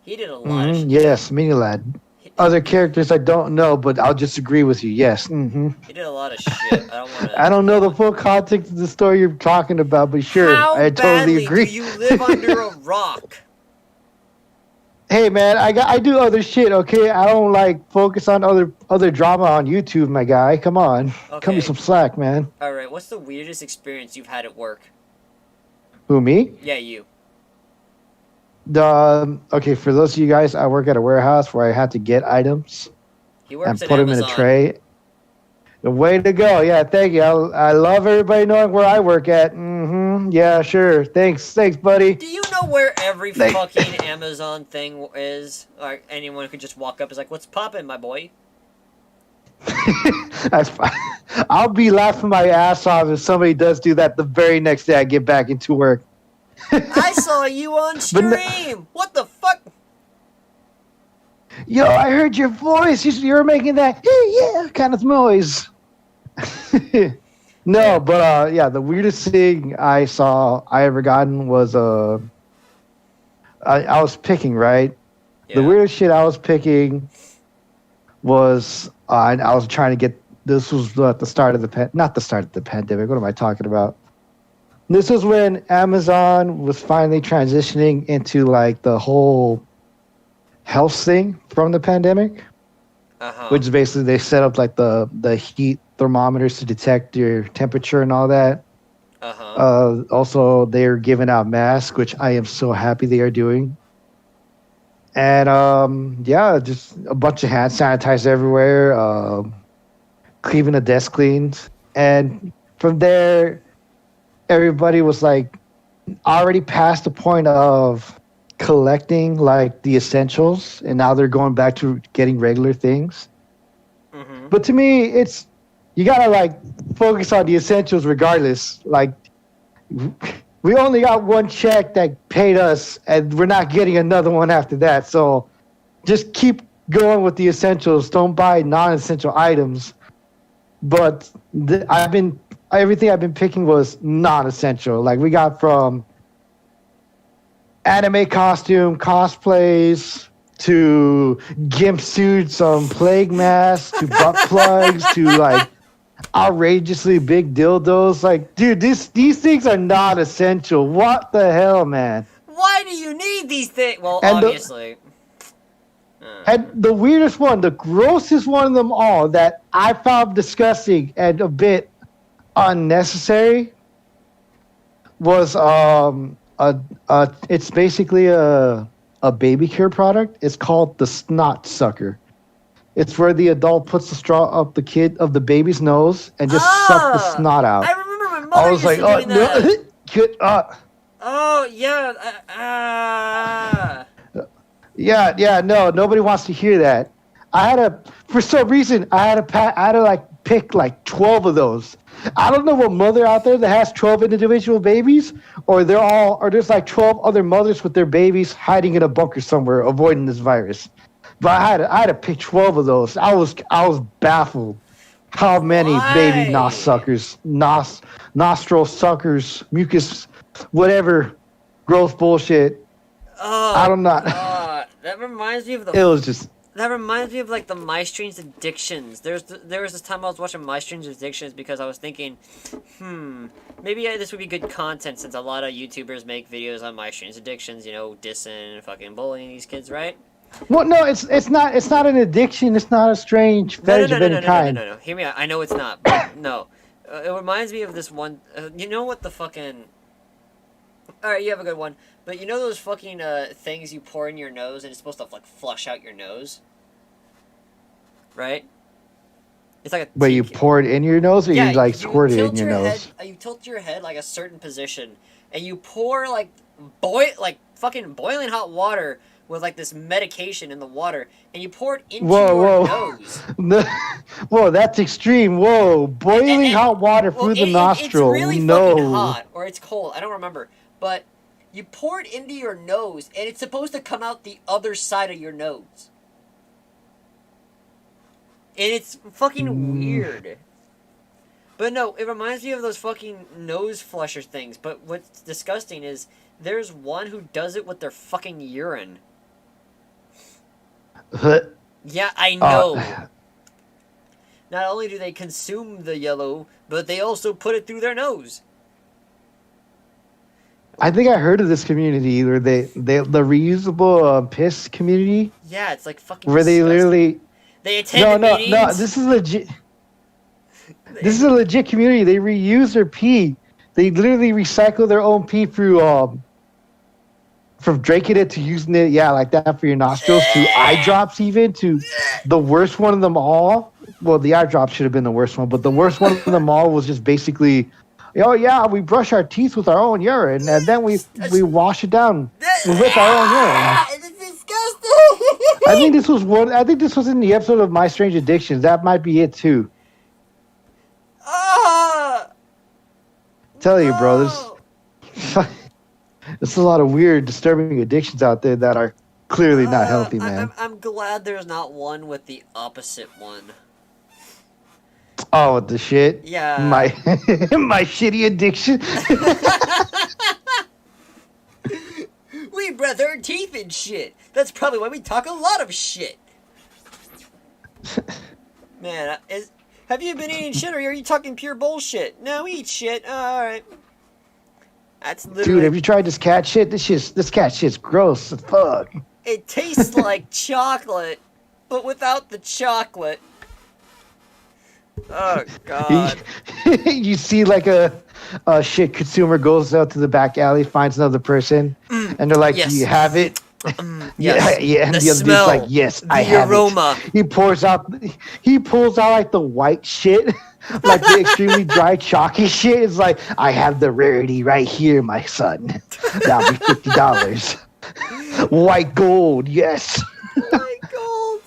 He did a lot of shit. Yes, Mini-Lad. Other characters I don't know, but I'll just agree with you. Yes. He did a lot of shit. I don't know the full context of the story you're talking about, but sure, I totally agree. How badly do you live under a rock? Hey man, I do other shit. Okay, I don't like focus on other drama on YouTube, my guy. Come on, cut me some slack, man. All right, what's the weirdest experience you've had at work? Who, me? Yeah, you. Okay, for those of you guys, I work at a warehouse where I had to get items. He works and at put them in a Amazon. tray. The way to go. Yeah, thank you. I love everybody knowing where I work at. Mm-hmm. Yeah, sure. Thanks, buddy. Do you know where every Thanks. fucking Amazon thing is? Or anyone could just walk up and is like, "What's poppin', my boy?" That's fine. I'll be laughing my ass off if somebody does do that the very next day I get back into work. I saw you on But no, stream. What the fuck? yo, I heard your voice. You were making that yeah kind of noise. No, Yeah. but yeah, the weirdest thing I ever gotten was I was picking, right. The Yeah. weirdest shit I was picking was I was trying to get. This was at the start of not the start of the pandemic. What am I talking about? This was when Amazon was finally transitioning into like the whole health thing from the pandemic, which is basically they set up like the heat thermometers to detect your temperature and all that. Also, they're giving out masks, which I am so happy they are doing. And yeah, just a bunch of hand sanitizer everywhere, keeping the desk cleaned. And from there, everybody was like already past the point of collecting like the essentials, and now they're going back to getting regular things. But to me, it's you gotta like focus on the essentials regardless. Like we only got one check that paid us, and we're not getting another one after that. So just keep going with the essentials. Don't buy non-essential items. But everything I've been picking was non-essential. Like we got from anime costume cosplays to gimp suits, plague masks to butt plugs to like outrageously big dildos. Like, dude, these things are not essential. What the hell, man? Why do you need these things? Well, And obviously. and the weirdest one, the grossest one of them all that I found disgusting and a bit unnecessary was it's basically a baby care product. It's called the snot sucker. It's where the adult puts the straw up the baby's nose and just suck the snot out. I remember my mother I was used like, to doing that. Get Oh yeah. Yeah, no, nobody wants to hear that. For some reason, I had to like pick like 12 of those. I don't know what mother out there that has 12 individual babies, or there's like 12 other mothers with their babies hiding in a bunker somewhere avoiding this virus. But I had to pick 12 of those. I was baffled how many baby nostril suckers, mucus, whatever, growth bullshit. Oh, I don't know. That reminds me of It was just. That reminds me of like the My Strange Addictions. There was this time I was watching My Strange Addictions because I was thinking, maybe this would be good content since a lot of YouTubers make videos on My Strange Addictions. You know, dissing and fucking bullying these kids, right? Well, no, it's not an addiction. It's not a strange fetish of any kind. No. Hear me out. I know it's not, but no. It reminds me of this one. You know what the fucking. All right, you have a good one. But you know those fucking things you pour in your nose and it's supposed to like flush out your nose, right? It's like a. But you pour it in your nose, or yeah, you like squirt it in your nose? You tilt your head like a certain position, and you pour like fucking boiling hot water with like this medication in the water, and you pour it into your nose. Whoa, that's extreme. Whoa, boiling hot water through the nostril. It's really fucking hot, or it's cold. I don't remember, but. You pour it into your nose, and it's supposed to come out the other side of your nose. And it's fucking weird. But no, it reminds me of those fucking nose flusher things. But what's disgusting is there's one who does it with their fucking urine. Yeah, I know. Not only do they consume the yellow, but they also put it through their nose. I think I heard of this community where the reusable piss community. Yeah, it's like fucking. Where they literally. They attend meetings. No. This is legit. This is a legit community. They reuse their pee. They literally recycle their own pee through from drinking it to using it, yeah, like that for your nostrils, to eye drops, even to the worst one of them all. Well, the eye drop should have been the worst one, but the worst one of them all was just basically, oh yeah, we brush our teeth with our own urine, and then we wash it down with our own urine. It's disgusting. I think this was in the episode of My Strange Addictions. That might be it too. Tell you, bro, there's a lot of weird, disturbing addictions out there that are clearly not healthy, man. I'm glad there's not one with the opposite one. Oh, the shit? Yeah. My shitty addiction. We brush our teeth and shit. That's probably why we talk a lot of shit. Man, have you been eating shit or are you talking pure bullshit? No, we eat shit. Alright. That's literally... Dude, have you tried this cat shit? This cat shit's gross as fuck. It tastes like chocolate, but without the chocolate. Oh, God. You see like a shit consumer goes out to the back alley, finds another person, and they're like, yes. Do you have it? Yes. Yeah, and the the other smell, dude's like, yes, the I have aroma. it. He pulls out like the white shit, like the extremely dry, chalky shit. It's like, I have the rarity right here, my son. That'll be $50. White gold, yes. White gold.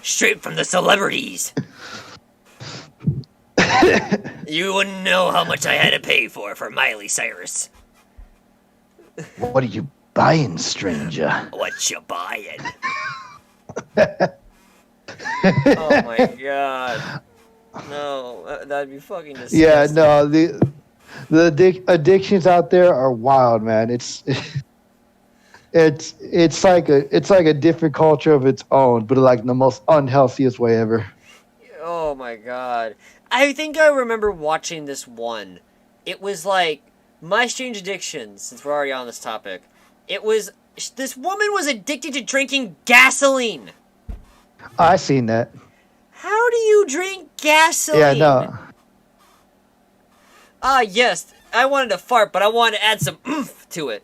Straight from the celebrities. You wouldn't know how much I had to pay for Miley Cyrus. What are you buying, stranger? What you buying? Oh my god. No, that'd be fucking disgusting. Yeah, no, the addictions out there are wild, man. It's like a different culture of its own, but like the most unhealthiest way ever. Oh my god. I think I remember watching this one. It was like My Strange Addictions, since we're already on this topic. It was, this woman was addicted to drinking gasoline. I seen that. How do you drink gasoline? Yeah, no. Ah, yes. I wanted to fart, but I wanted to add some oomph to it.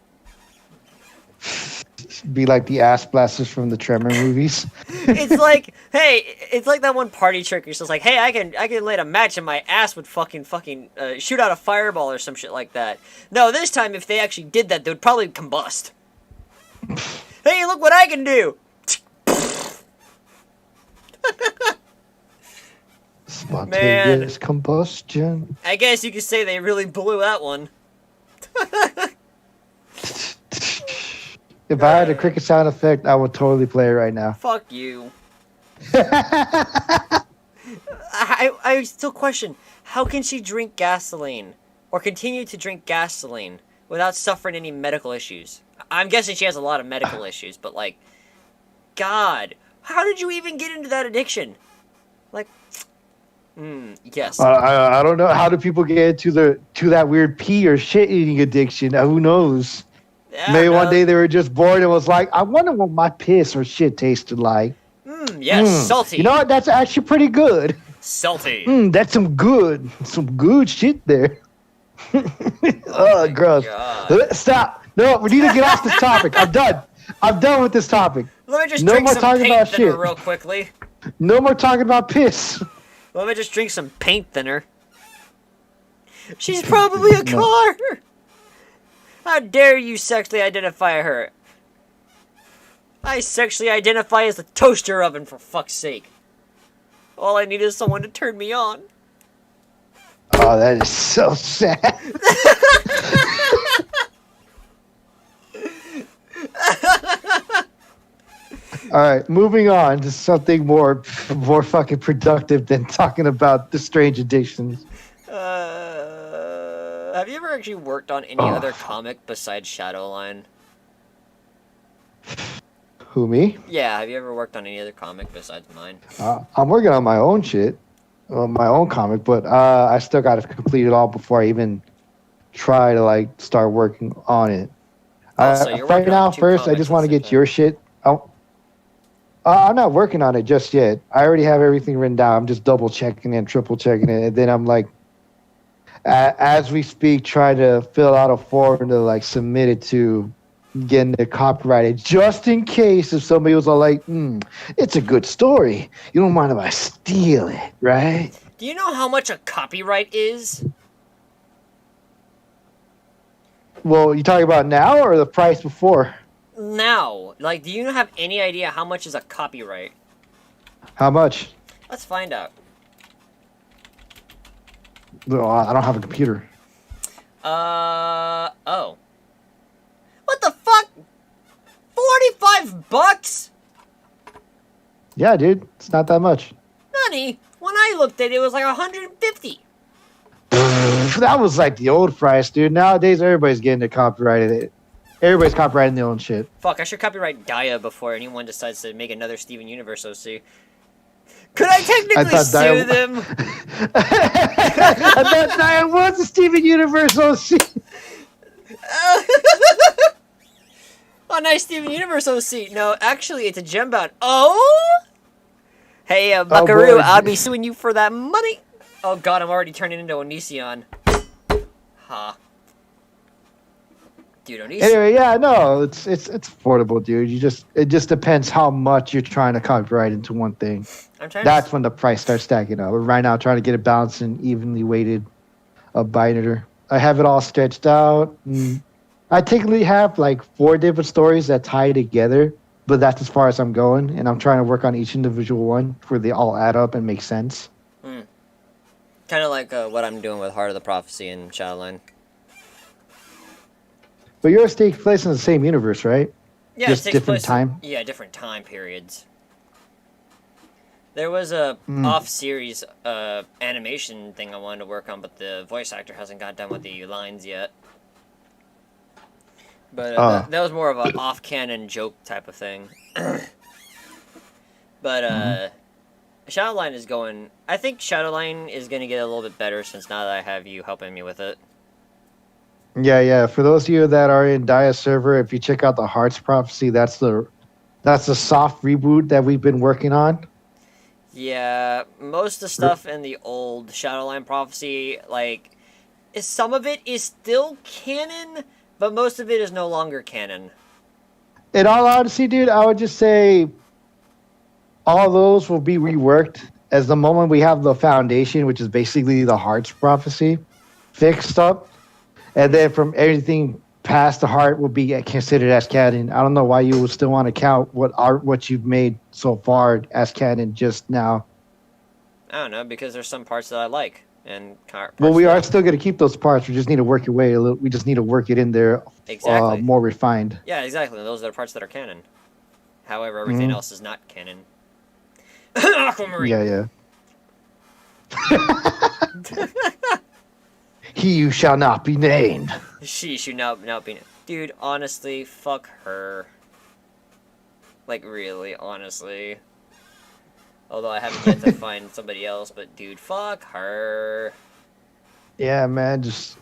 Be like the ass blasters from the Tremor movies. It's like, hey, it's like that one party trick. You're just like, hey, I can light a match and my ass would fucking shoot out a fireball or some shit like that. No, this time if they actually did that, they would probably combust. Hey, look what I can do! Spontaneous combustion. I guess you could say they really blew that one. If I had a cricket sound effect, I would totally play it right now. Fuck you. I still question, how can she drink gasoline or continue to drink gasoline without suffering any medical issues? I'm guessing she has a lot of medical issues, but like, God, how did you even get into that addiction? Like, yes. I don't know. How do people get to that weird pee or shit eating addiction? Who knows? Yeah, Maybe one day they were just bored and was like, I wonder what my piss or shit tasted like. Yes, salty. You know what? That's actually pretty good. Salty. That's some good shit there. Oh, gross. God. Stop. No, we need to get off this topic. I'm done with this topic. Let me just drink some paint thinner real quickly. No more talking about piss. Let me just drink some paint thinner. She's probably a car. How dare you sexually identify her? I sexually identify as the toaster oven, for fuck's sake. All I need is someone to turn me on. Oh, that is so sad. All right, moving on to something more fucking productive than talking about the strange addictions. Have you ever actually worked on any other comic besides Shadowline? Who, me? Yeah, have you ever worked on any other comic besides mine? I'm working on my own shit, my own comic, but I still got to complete it all before I even try to like start working on it. So right now, first, I just want to get your shit. I'm not working on it just yet. I already have everything written down. I'm just double checking and triple checking it, and then I'm like, as we speak, trying to fill out a form to like submit it to getting it copyrighted just in case if somebody was all like, it's a good story. You don't mind if I steal it, right? Do you know how much a copyright is? Well, you talking about now or the price before? Now, like, do you have any idea how much is a copyright? How much? Let's find out. No, I don't have a computer. Oh. What the fuck? $45? Yeah, dude. It's not that much. Nani? When I looked at it, it was like 150. That was like the old price, dude. Nowadays, everybody's getting it copyrighted. Everybody's copyrighting their own shit. Fuck, I should copyright Dia before anyone decides to make another Steven Universe OC. Could I technically sue them? I thought Dia was a Steven Universe OC. Oh, nice Steven Universe OC. No, actually, it's a Gembound. Oh? Hey, Buckaroo, I'll be suing you for that money. Oh god, I'm already turning into Onision. Huh. Dude, Onision. Anyway, yeah, no, it's affordable, dude. It just depends how much you're trying to copyright into one thing. That's when the price starts stacking up. Right now, trying to get it balanced and evenly weighted, a binder. I have it all stretched out. I technically have like 4 different stories that tie together, but that's as far as I'm going, and I'm trying to work on each individual one where they all add up and make sense. Kind of like what I'm doing with Heart of the Prophecy and Shadowline. But yours takes place in the same universe, right? Yeah, just different time. Yeah, different time periods. There was a off-series animation thing I wanted to work on, but the voice actor hasn't got done with the lines yet. But that was more of an off-canon joke type of thing. But Shadowline is going... I think Shadowline is going to get a little bit better since now that I have you helping me with it. Yeah. For those of you that are in Dia server, if you check out the Heart's Prophecy, that's the soft reboot that we've been working on. Yeah, most of the stuff in the old Shadowline Prophecy, like, some of it is still canon, but most of it is no longer canon. In all honesty, dude, I would just say all those will be reworked as the moment we have the foundation, which is basically the Heart's Prophecy, fixed up. And then from everything past the Heart will be considered as canon. I don't know why you would still want to count what you've made so far as canon just now. I don't know, because there's some parts that I like. And well, we are still going to keep those parts. We just need to work your way a little. We just need to work it in there more refined. Yeah, exactly. Those are the parts that are canon. However, everything else is not canon. Aquamarine. Yeah. He who shall not be named. She should not be named. Dude, honestly, fuck her. Like, really, honestly. Although I haven't yet to find somebody else, but dude, fuck her. Yeah, man, just...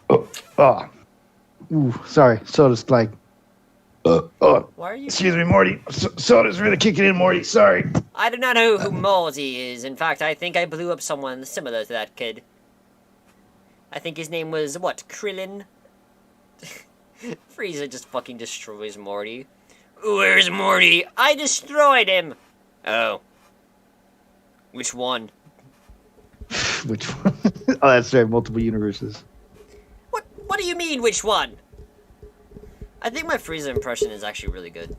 Oh. Ooh, sorry. Soda's like... Why are you... Excuse me, Morty. Soda's really kicking in, Morty. Sorry. I do not know who Morty is. In fact, I think I blew up someone similar to that kid. I think his name was, what, Krillin? Frieza just fucking destroys Morty. Where's Morty? I destroyed him! Oh. Which one? Which one? Oh, that's right, multiple universes. What do you mean, which one? I think my Frieza impression is actually really good.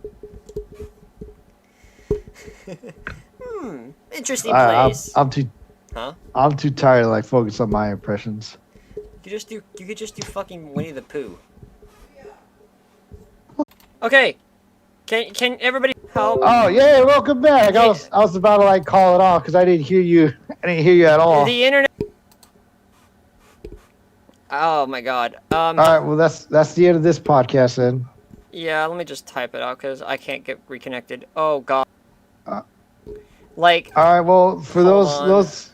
Interesting place. I'm too... Huh? I'm too tired to, like, focus on my impressions. You could just do fucking Winnie the Pooh. Okay. Can everybody help? Oh yeah, welcome back. I was about to like call it off because I didn't hear you. I didn't hear you at all. The internet. Oh my god. All right, well that's the end of this podcast then. Yeah, let me just type it out because I can't get reconnected. Oh god. Like. All right, well for those